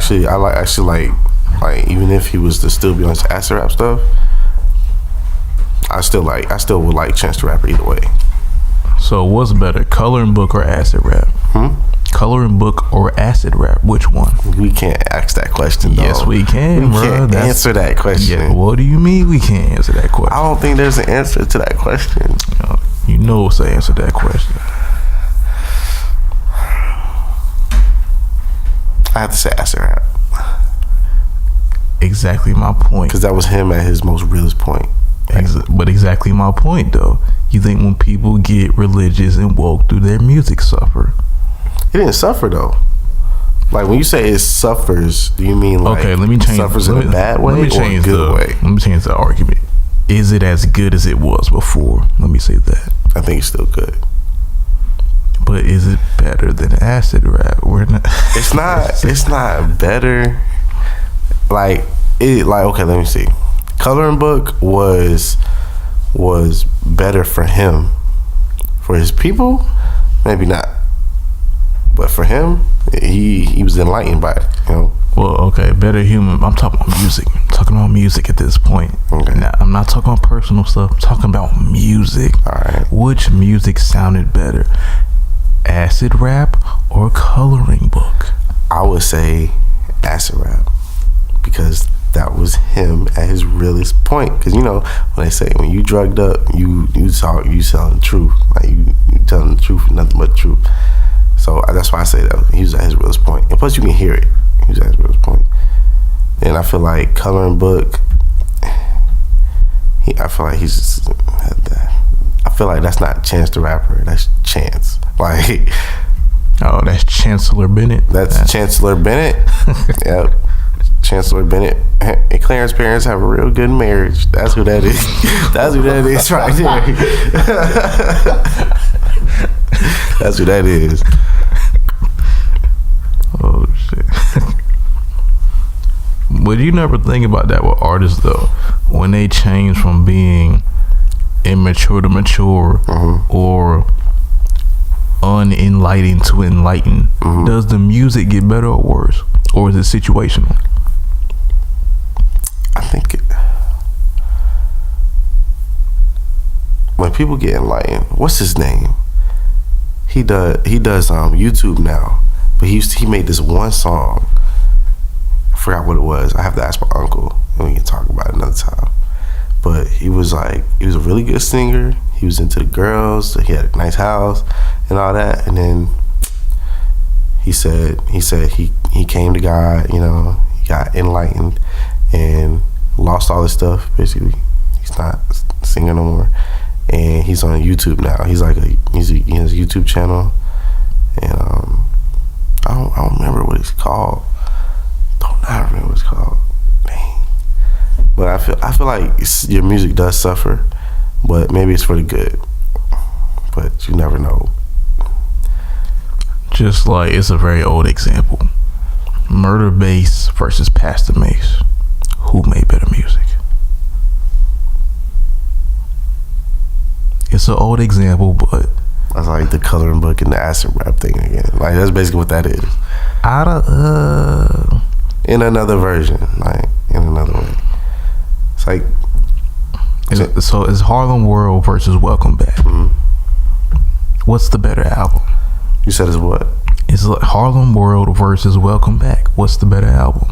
like even if he was to still be on his acid rap stuff, I still would like Chance the Rapper either way. So what's better, coloring book or acid rap? Coloring book or acid rap? Which one? We can't ask that question though. Yes, we can, we bro. Can't answer that question. Yeah, what do you mean we can't answer that question? I don't think there's an answer to that question. You know what's the answer to that question. I have to say acid rap. Exactly my point. Because that was him at his most realest point. But exactly my point though. You think when people get religious and woke, do their music suffer? It didn't suffer though. Like when you say it suffers, do you mean like let me change, suffers in a bad way or a good way? Let me change the argument. Is it as good as it was before? Let me say that. I think it's still good. But is it better than acid rap? It's not better. Okay, let me see. Coloring book was better for him. For his people, maybe not. But for him, he was enlightened by it, you know. Well, okay, better human. I'm talking about music. I'm talking about music at this point. Okay. Now, I'm not talking about personal stuff. I'm talking about music. All right. Which music sounded better, acid rap or coloring book? I would say acid rap because that was him at his realest point. Because you know when they say when you drugged up, you telling the truth. Like you telling the truth, nothing but the truth. So that's why I say that he was at his realest point. And plus, you can hear it. He was at his realest point. And I feel like coloring book. I feel like he's just had that. I feel like that's not Chance the Rapper. That's Chance. Like, oh, that's Chancellor Bennett. That's Chancellor Bennett. Yep. Chancellor Bennett and Clarence parents have a real good marriage. That's who that is. That's who that is right there. That's who that is. Oh shit. But you never think about that with artists though. When they change from being immature to mature, or unenlightened to enlightened, does the music get better or worse? Or is it situational? I think when people get enlightened, what's his name? He does YouTube now, but he made this one song. I forgot what it was. I have to ask my uncle, and we can talk about it another time. But he was a really good singer. He was into the girls. He had a nice house and all that. And then he said he came to God. You know, he got enlightened and lost all his stuff. Basically, he's not singing no more. And he's on YouTube now. He has a YouTube channel, and I don't remember what it's called. I don't remember what it's called. Dang. But I feel like your music does suffer, but maybe it's for the good. But you never know. Just like it's a very old example: Murder Bass versus Pastor Mace. Who made better music? It's an old example, but that's like the coloring book and the acid rap thing again. Like that's basically what that is. In another version, like in another way. It's like so it's Harlem World versus Welcome Back. What's the better album? You said it's what? It's like Harlem World versus Welcome Back. What's the better album?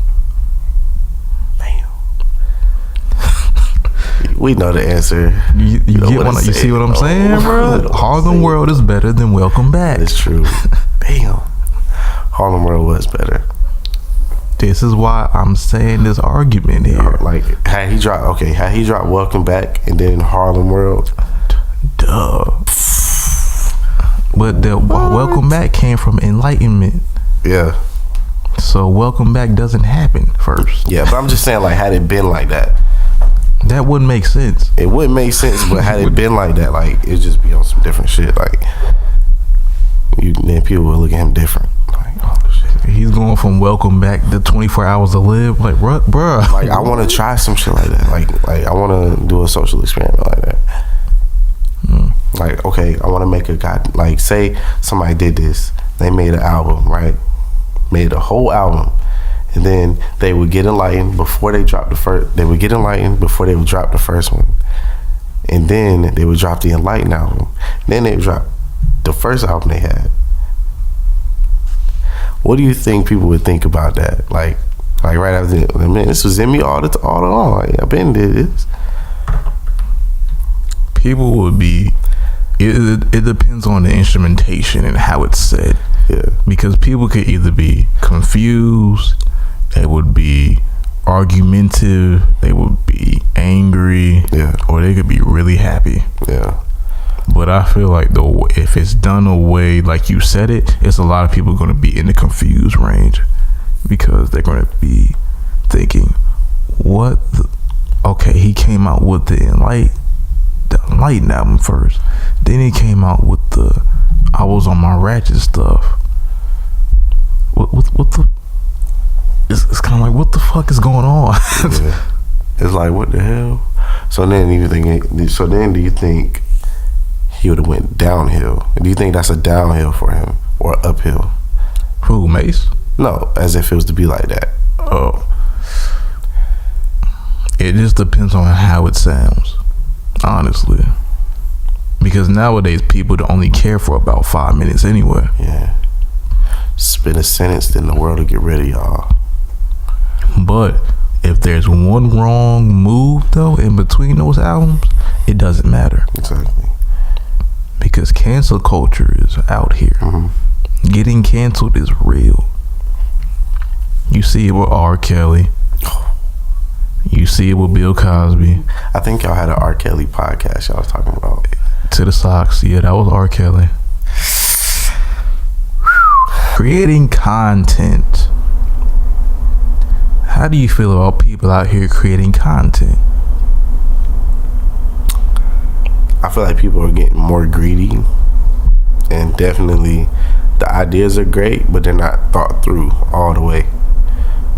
We know the answer. You see what I'm saying, bro? Harlem World is better than Welcome Back. It's true. Damn. Harlem World was better. This is why I'm saying this argument here. Like had he dropped Welcome Back and then Harlem World. Duh. But the Welcome Back came from enlightenment. Yeah. So Welcome Back doesn't happen first. Yeah, but I'm just saying, like, had it been like that, that wouldn't make sense. It wouldn't make sense, but had it been like that, like, it'd just be on some different shit. Like, then people would look at him different. Like, oh shit. he's going from Welcome Back to 24 Hours to Live. Like, bruh. Like, I want to try some shit like that. Like I want to do a social experiment like that. Like, okay, I want to make a guy. Like, say somebody did this. They made an album, right? Made a whole album, and then they would get enlightened before they dropped the first. They would get enlightened before they would drop the first one, and then they would drop the enlightened album. Then they would drop the first album they had. What do you think people would think about that? Like right after, man, this was in me all along. Like, I've been did this. People would be. It depends on the instrumentation and how it's said. Yeah. Because people could either be confused, they would be argumentative, they would be angry, yeah, or they could be really happy. Yeah. But I feel like if it's done a way like you said it's a lot of people going to be in the confused range because they're going to be thinking, okay, he came out with the enlightened album first, then he came out with the I was on my ratchet stuff. What the? It's kind of like, what the fuck is going on? Yeah. It's like, what the hell? So then do you think he would have went downhill? Do you think that's a downhill for him or uphill? Who, Mace? No, as if it was to be like that. Oh, it just depends on how it sounds, honestly. Because nowadays people only care for about 5 minutes anyway. Yeah. Spit a sentence, then the world will get rid of y'all. But if there's one wrong move though in between those albums, it doesn't matter. Exactly. Because cancel culture is out here. Mm-hmm. Getting canceled is real. You see it with R. Kelly. You see it with Bill Cosby. I think y'all had an R. Kelly podcast y'all was talking about. To the Socks. Yeah, that was R. Kelly. Creating content. How do you feel about people out here creating content? I feel like people are getting more greedy, and definitely the ideas are great, but they're not thought through all the way.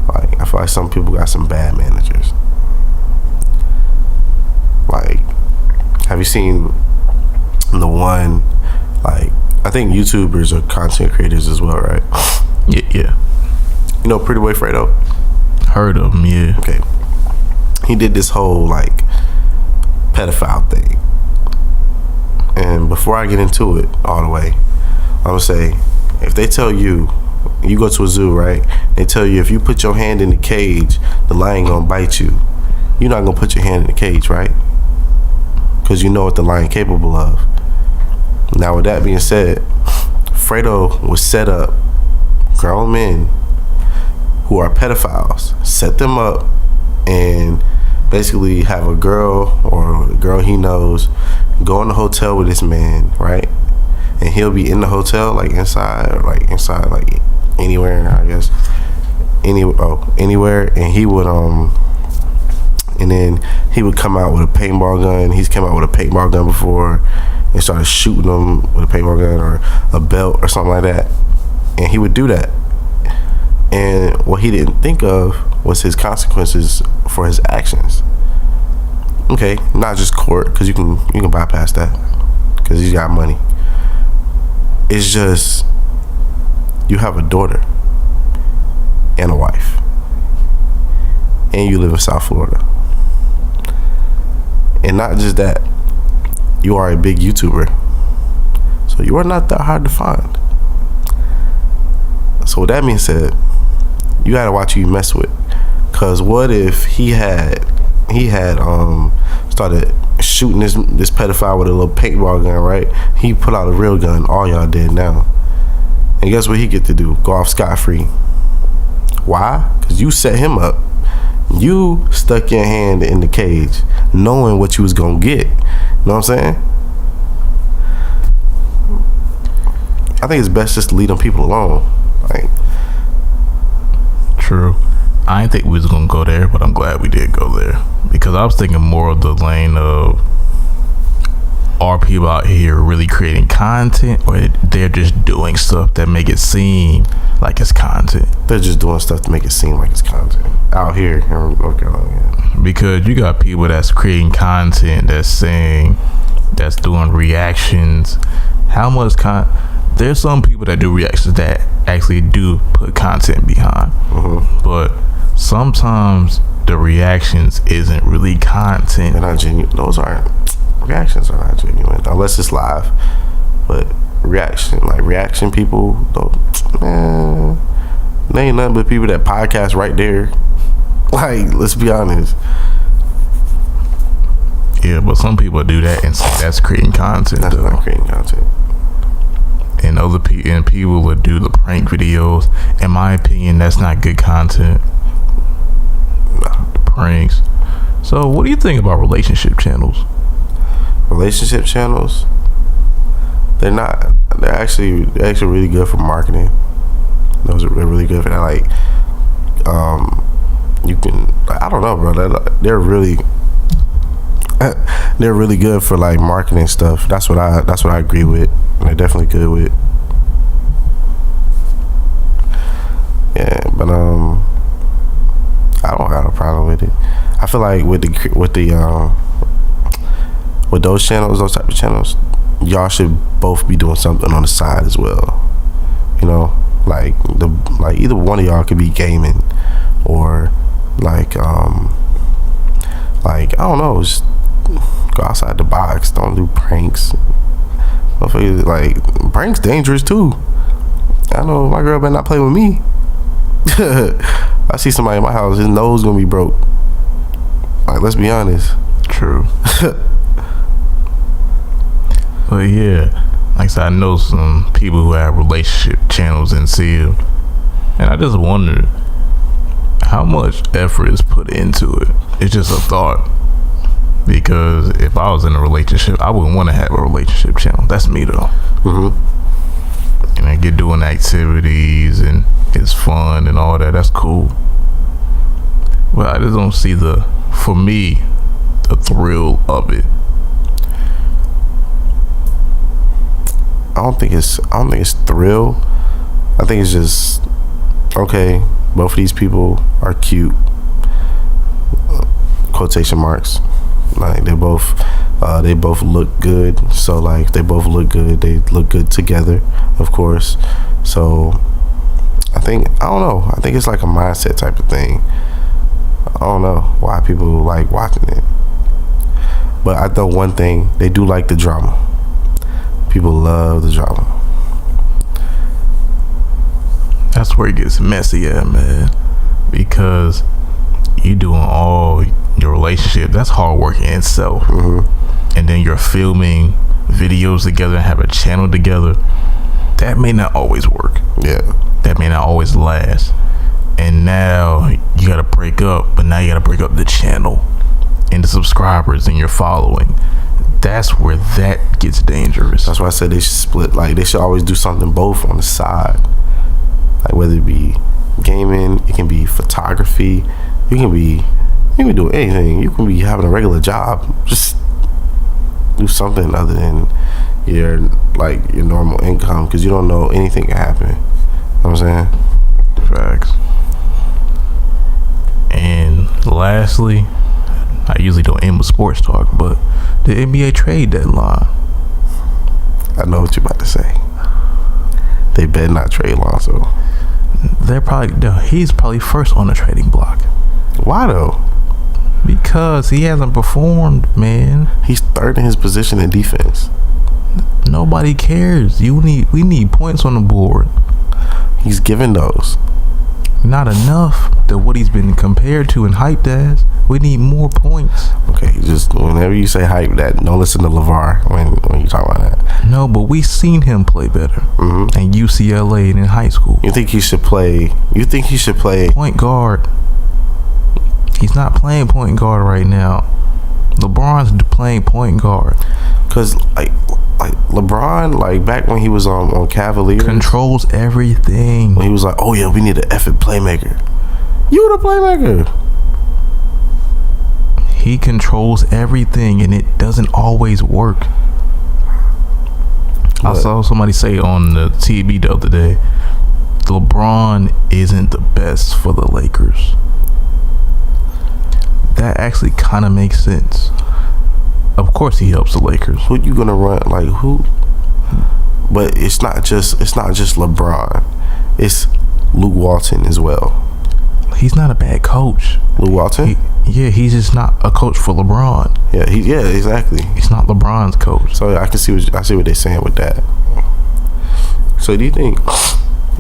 Like, I feel like some people got some bad managers. Like, have you seen the one, like, I think YouTubers are content creators as well, right? Yeah. You know Pretty Boy Fredo? Heard of him, yeah. Okay. He did this whole, like, pedophile thing. And before I get into it all the way, I'm gonna say, if they tell you go to a zoo, right? They tell you if you put your hand in the cage, the lion gonna bite you. You're not gonna put your hand in the cage, right? Because you know what the lion capable of. Now, with that being said, Fredo would set up grown men who are pedophiles, set them up, and basically have a girl or a girl he knows go in the hotel with this man, right? And he'll be in the hotel, like inside, like anywhere, I guess. Anywhere, and he would and then he would come out with a paintball gun. He's come out with a paintball gun before and started shooting them with a paintball gun or a belt or something like that. And he would do that. And what he didn't think of was his consequences for his actions. Okay, not just court, because you can bypass that because he's got money. It's just, you have a daughter and a wife, and you live in South Florida. And not just that, you are a big YouTuber, so you are not that hard to find. So with that being said, you gotta watch who you mess with, cause what if he had started shooting this pedophile with a little paintball gun, right? He put out a real gun, all y'all dead now. And guess what he get to do? Go off scot-free. Why? Cause you set him up. You stuck your hand in the cage knowing what you was gonna get. You know what I'm saying? I think it's best just to leave them people alone. Like, true. I didn't think we was gonna go there, but I'm glad we did go there, because I was thinking more of the lane of are people out here really creating content, or they're just doing stuff that make it seem like it's content? They're just doing stuff to make it seem like it's content out here in North Carolina. Because you got people that's creating content, that's doing reactions. How much there's some people that do reactions that actually do put content behind, but sometimes the reactions isn't really content. They're not genuine. Reactions are not genuine unless it's live. But reaction people, though, man, they ain't nothing but people that podcast right there. Like, let's be honest. Yeah, but some people do that and say that's creating content. That's not creating content. And people will do the prank videos. In my opinion, that's not good content. The pranks. So, what do you think about relationship channels? Relationship channels, they're actually really good for marketing. Those are really good for that. Like, you can, I don't know, bro. They're really good for like marketing stuff. That's what I agree with. They're definitely good with. Yeah, but I don't have a problem with it. I feel like with those channels, those type of channels, y'all should both be doing something on the side as well. You know, like either one of y'all could be gaming, or like I don't know, just go outside the box. Don't do pranks. Like, pranks dangerous too. I know my girl better not play with me. I see somebody in my house, his nose gonna be broke. Like, let's be honest. True. But yeah, like I said, I know some people who have relationship channels in Seal, and I just wondered how much effort is put into it. It's just a thought, because if I was in a relationship, I wouldn't want to have a relationship channel. That's me though. And I get doing activities and it's fun and all that. That's cool. But I just don't see for me, the thrill of it. I don't think it's thrill. I think it's just, okay, both of these people are cute, quotation marks. Like, they both look good. So like, they both look good. They look good together, of course. So I don't know. I think it's like a mindset type of thing. I don't know why people like watching it. But I know one thing, they do like the drama. People love the drama. That's where it gets messy at, man. Because you doing all your relationship, that's hard work in itself. And then you're filming videos together and have a channel together. That may not always work. Yeah. That may not always last. And now you gotta break up, but now you gotta break up the channel and the subscribers and your following. That's where that gets dangerous. That's why I said they should split. Like, they should always do something both on the side. Like, whether it be gaming, it can be photography, you can be doing anything. You can be having a regular job. Just do something other than your normal income, because you don't know anything can happen. You know what I'm saying? Facts. And lastly, I usually don't end with sports talk, but the NBA trade deadline. I know what you're about to say. They better not trade Lonzo. He's probably first on the trading block. Why though? Because he hasn't performed, man. He's third in his position in defense. Nobody cares. We need points on the board. He's given those. Not enough to what he's been compared to and hyped as. We need more points. Okay, just whenever you say hype, that don't listen to LeVar when you talk about that. No, but we seen him play better in UCLA and in high school. You think he should play point guard? He's not playing point guard right now. LeBron's playing point guard. Cause like LeBron, like back when he was on Cavaliers, controls everything. When he was like, oh yeah, we need an effing playmaker. You the playmaker. He controls everything, and it doesn't always work. I saw somebody say on the TV the other day, LeBron isn't the best for the Lakers. That actually kind of makes sense. Of course, he helps the Lakers. Who you gonna run? Like who? But it's not just LeBron. It's Luke Walton as well. He's not a bad coach. Luke Walton? He's just not a coach for LeBron. Yeah, exactly. He's not LeBron's coach. So I see what they're saying with that. So do you think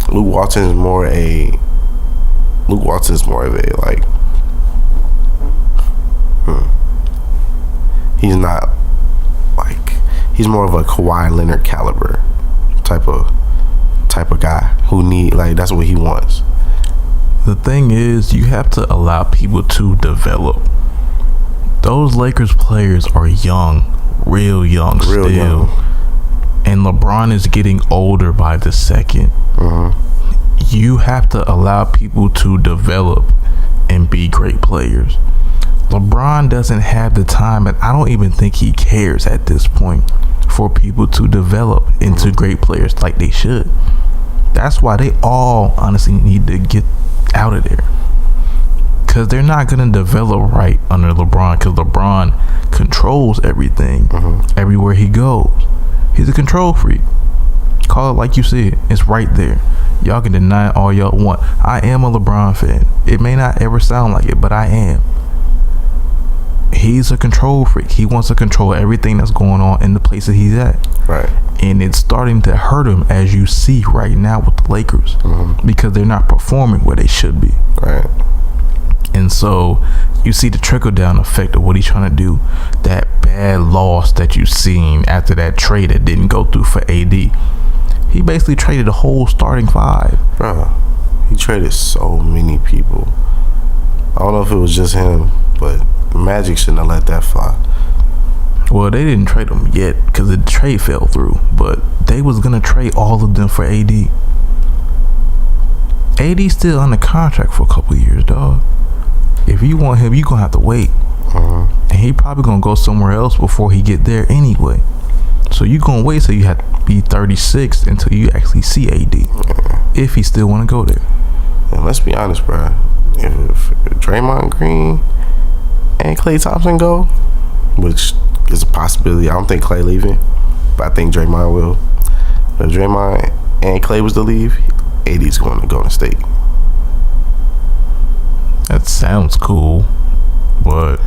Luke Walton is more of a like he's not like, he's more of a Kawhi Leonard caliber type of guy who that's what he wants. The thing is, you have to allow people to develop. Those Lakers players are young, real young still. Young. And LeBron is getting older by the second. You have to allow people to develop and be great players. LeBron doesn't have the time, and I don't even think he cares at this point, for people to develop into great players like they should. That's why they all honestly need to get out of there, because they're not going to develop right under LeBron, because LeBron controls everything everywhere he goes. He's a control freak. Call it like you said. It's right there. Y'all can deny it all y'all want. I am a LeBron fan. It may not ever sound like it, but I am. He's a control freak. He wants to control everything that's going on in the places he's at. Right. And it's starting to hurt him, as you see right now with the Lakers, because they're not performing where they should be. Right. And so you see the trickle down effect of what he's trying to do. That bad loss that you seen after that trade that didn't go through for AD. He basically traded the whole starting five. Bro, he traded so many people. I don't know if it was just him, but Magic shouldn't have let that fly. Well, they didn't trade him yet because the trade fell through, but they was going to trade all of them for AD. AD's still under contract for a couple of years, dog. If you want him, you going to have to wait. And he probably going to go somewhere else before he get there anyway. So you going to wait till you have to be 36 until you actually see AD. If he still want to go there. And let's be honest, bro. If Draymond Green and Klay Thompson go, which is a possibility. I don't think Klay leaving, but I think Draymond will. If Draymond and Klay was to leave, AD's going to Golden State. That sounds cool, but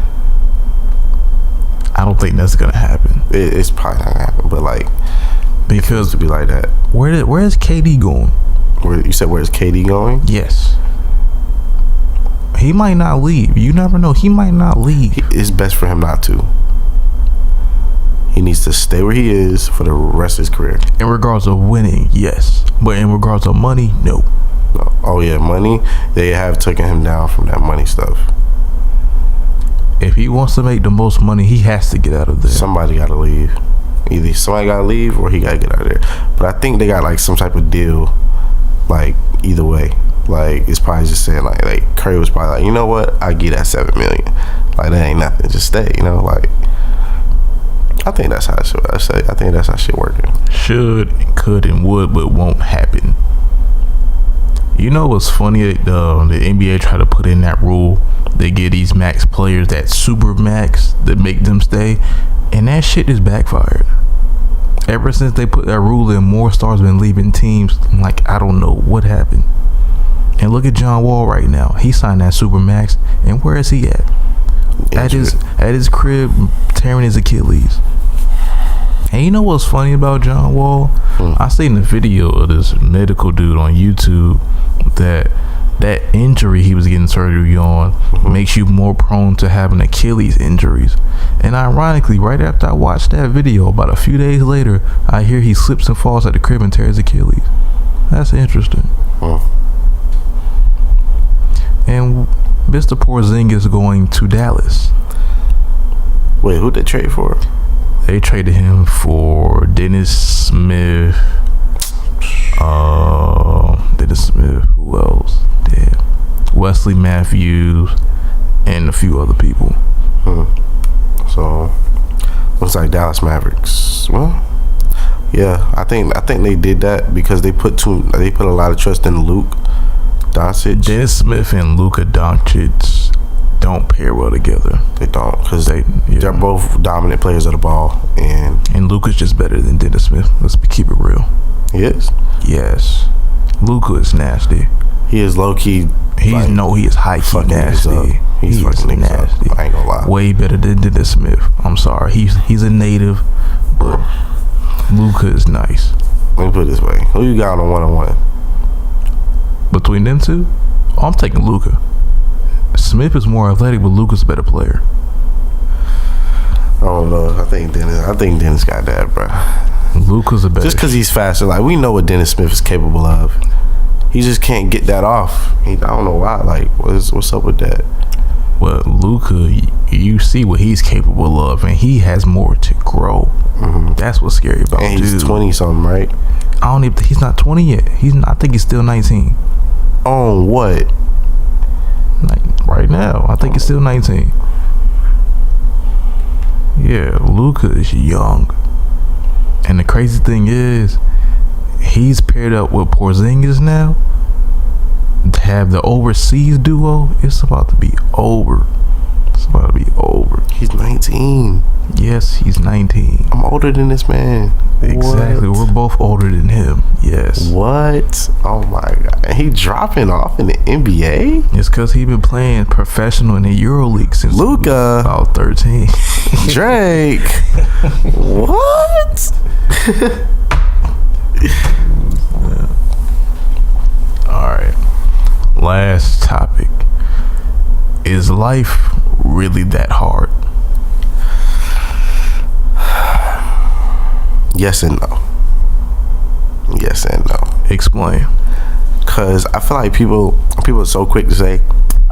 I don't think that's gonna happen. It's probably not gonna happen, but like, because to be like that. Where is KD going? You said where's KD going? Yes. He might not leave. You never know. He might not leave. It's best for him not to. He needs to stay where he is for the rest of his career. In regards of winning, yes. But in regards of money, no. Oh yeah, money. They have taken him down from that money stuff. If he wants to make the most money, he has to get out of there. Somebody got to leave. Either somebody got to leave or he got to get out of there. But I think they got like some type of deal. Like either way, like it's probably just saying like Curry was probably like, you know what, I get that $7 million. Like that ain't nothing. Just stay. You know, like I think that's how it should. I think that's how shit working. Should, could, and would, but won't happen. You know what's funny? The NBA tried to put in that rule. They give these max players that super max that make them stay, and that shit is backfired. Ever since they put that rule in, more stars been leaving teams. Like, I don't know what happened. And look at John Wall right now. He signed that super max, and where is he at? At his crib, tearing his Achilles. And you know what's funny about John Wall? I seen the video of this medical dude on YouTube that injury he was getting surgery on makes you more prone to having Achilles injuries. And ironically, right after I watched that video, about a few days later, I hear he slips and falls at the crib and tears Achilles. That's interesting. And Mr. Porzingis going to Dallas. Wait, who'd they trade for? They traded him for Dennis Smith. Who else? Damn. Wesley Matthews and a few other people. So looks like Dallas Mavericks. Well, Yeah, I think they did that because they put a lot of trust in Luke Doncic. Dennis Smith and Luka Doncic don't pair well together. They don't, because they're both dominant players of the ball, and Luka's just better than Dennis Smith. Let's keep it real. He is. Yes, Luka is nasty. He is low key. He is high key nasty. He's fucking nasty. I ain't gonna lie. Way better than Dennis Smith. I'm sorry. He's a native, but Luka is nice. Let me put it this way: who you got on a 1-on-1? Between them two, I'm taking Luka. Smith is more athletic, but Luka's a better player. I don't know. I think Dennis got that, bro. Luka's a better. Just because he's faster. Like, we know what Dennis Smith is capable of. He just can't get that off. I don't know why. Like, what's up with that? Well, Luka, you see what he's capable of, and he has more to grow. Mm-hmm. That's what's scary about him. And he's 20-something, right? He's not 20 yet. I think he's still 19. On what? Like, right now, I think he's still 19. Yeah, Luka is young. And the crazy thing is, he's paired up with Porzingis now. To have the overseas duo, it's about to be over. He's 19. Yes, he's 19. I'm older than this man. Exactly. What? We're both older than him. Yes. What? Oh my God. And he dropping off in the NBA? It's because he been playing professional in the EuroLeague since Luka. About 13. Drake. What? Alright. Last topic. Is life really that hard? Yes and no. Yes and no. Explain. Because I feel like people are so quick to say,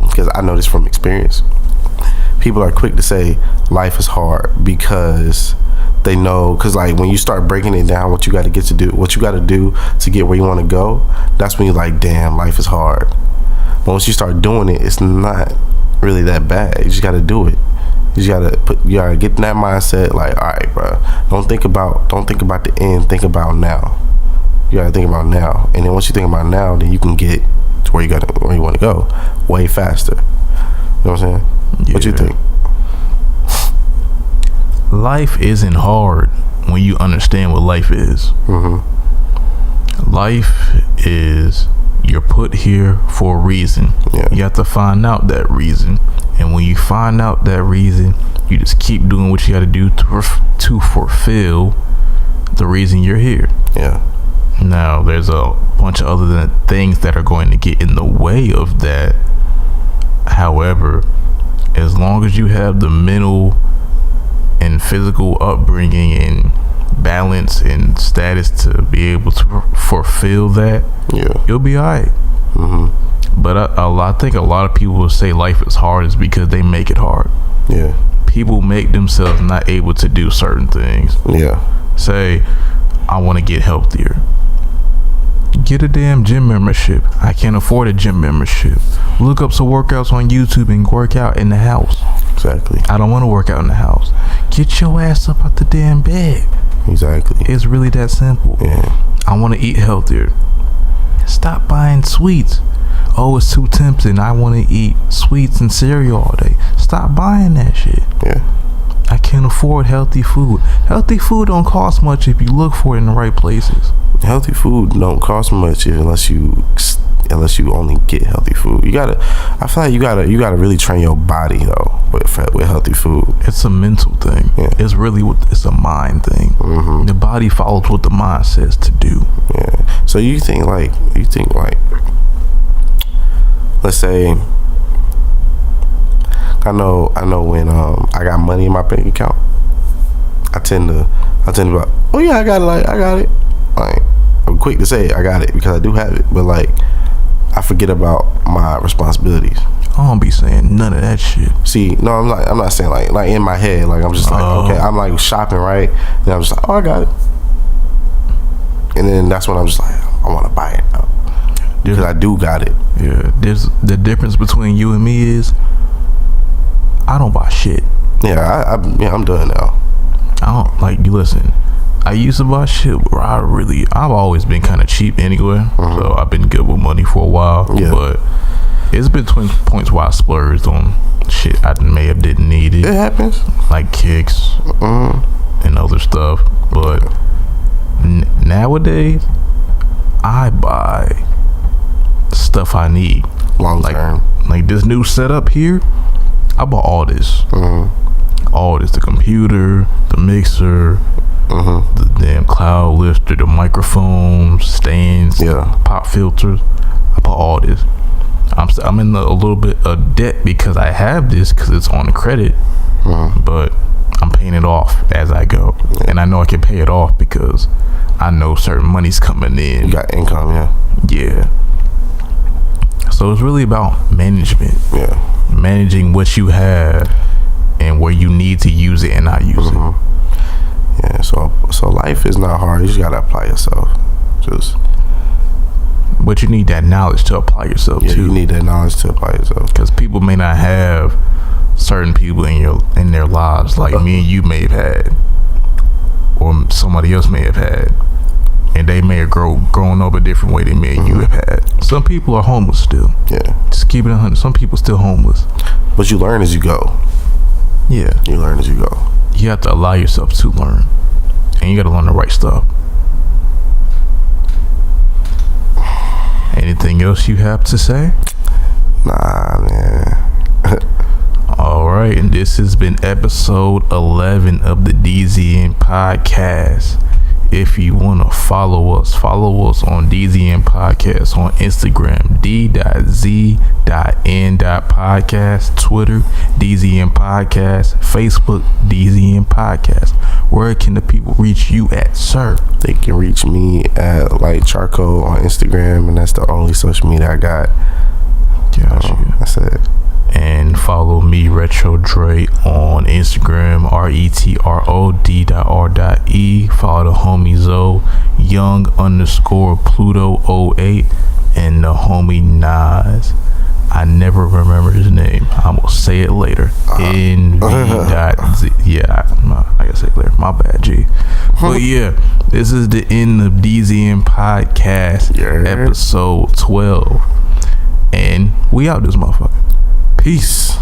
because I know this from experience, people are quick to say life is hard because they know, because like when you start breaking it down, what you got to do to get where you want to go, that's when you're like, damn, life is hard. But once you start doing it, it's not really that bad. You just got to do it. You gotta get in that mindset. Like, all right, bro. Don't think about the end. Think about now. You gotta think about now, and then once you think about now, then you can get to where you want to go way faster. You know what I'm saying? Yeah. What you think? Life isn't hard when you understand what life is. Mm-hmm. Life is, you're put here for a reason. Yeah. You have to find out that reason. And when you find out that reason, you just keep doing what you got to do to fulfill the reason you're here. Yeah. Now, there's a bunch of other things that are going to get in the way of that. However, as long as you have the mental and physical upbringing and balance and status to be able to fulfill that, yeah, you'll be all right. Mm-hmm. But I think a lot of people will say life is hard is because they make it hard. Yeah. People make themselves not able to do certain things. Yeah. Say, I want to get healthier. Get a damn gym membership. I can't afford a gym membership. Look up some workouts on YouTube and work out in the house. Exactly. I don't want to work out in the house. Get your ass up out the damn bed. Exactly. It's really that simple. Yeah. I want to eat healthier. Stop buying sweets. Oh, it's too tempting. I want to eat sweets and cereal all day. Stop buying that shit. Yeah. I can't afford healthy food. Healthy food don't cost much if you look for it in the right places. Healthy food don't cost much unless you only get healthy food. I feel like you gotta really train your body though with healthy food. It's a mental thing. Yeah. It's a mind thing. Mm-hmm. The body follows what the mind says to do. Yeah. So you think like let's say I know when I got money in my bank account, I tend to be like, oh yeah, I got it. Like, I'm quick to say I got it because I do have it, but like I forget about my responsibilities. I don't be saying none of that shit. See, no, I'm not saying like in my head, like I'm just like, okay, I'm like shopping, right? And I'm just like, oh, I got it. And then that's when I'm just like, I want to buy it now because I do got it. Yeah, there's the difference between you and me is I don't buy shit. Yeah, I'm done now. I don't, like, you listen, I used to buy shit where I've always been kind of cheap anyway. So I've been good with money for a while. Yeah. But it's been points where I splurged on shit I may have didn't need it. It happens. Like kicks and other stuff. But nowadays, I buy stuff I need. Long term. Like this new setup here, I bought all this. All this, the computer, the mixer, the damn cloud lifter, the microphones, stands, pop filters. I bought all this. I'm in a little bit of debt because I have this because it's on the credit, but I'm paying it off as I go, and I know I can pay it off because I know certain money's coming in. You got income, yeah. So it's really about management. Yeah. Managing what you have and where you need to use it and not use it. Yeah. So life is not hard. You just gotta apply yourself. But you need that knowledge to apply yourself too. You need that knowledge to apply yourself. Because people may not have certain people in their lives like me and you may have had, or somebody else may have had, and they may have grown up a different way than me and you have had. Some people are homeless still. Yeah. Just keep it 100. Some people still homeless. But you learn as you go. Yeah. You learn as you go. You have to allow yourself to learn, and you got to learn the right stuff. Anything else you have to say? Nah, man. All right, and this has been episode 11 of the DZN podcast. If you want to follow us on DZN podcast on Instagram, d.z.n.podcast, Twitter, DZN podcast, Facebook, DZN podcast. Where can the people reach you at, sir? They can reach me at Light Charcoal on Instagram, and that's the only social media I got. That's it. And follow me, Retro Dre, on Instagram, RETROD.R.E. Follow the homie Zoe, Young_Pluto08, and the homie Nas. I never remember his name. I'm gonna say it later. NV.Z. Yeah, I gotta say it later. My bad, G. But yeah, this is the end of DZN podcast, episode 12, and we out this motherfucker. Peace.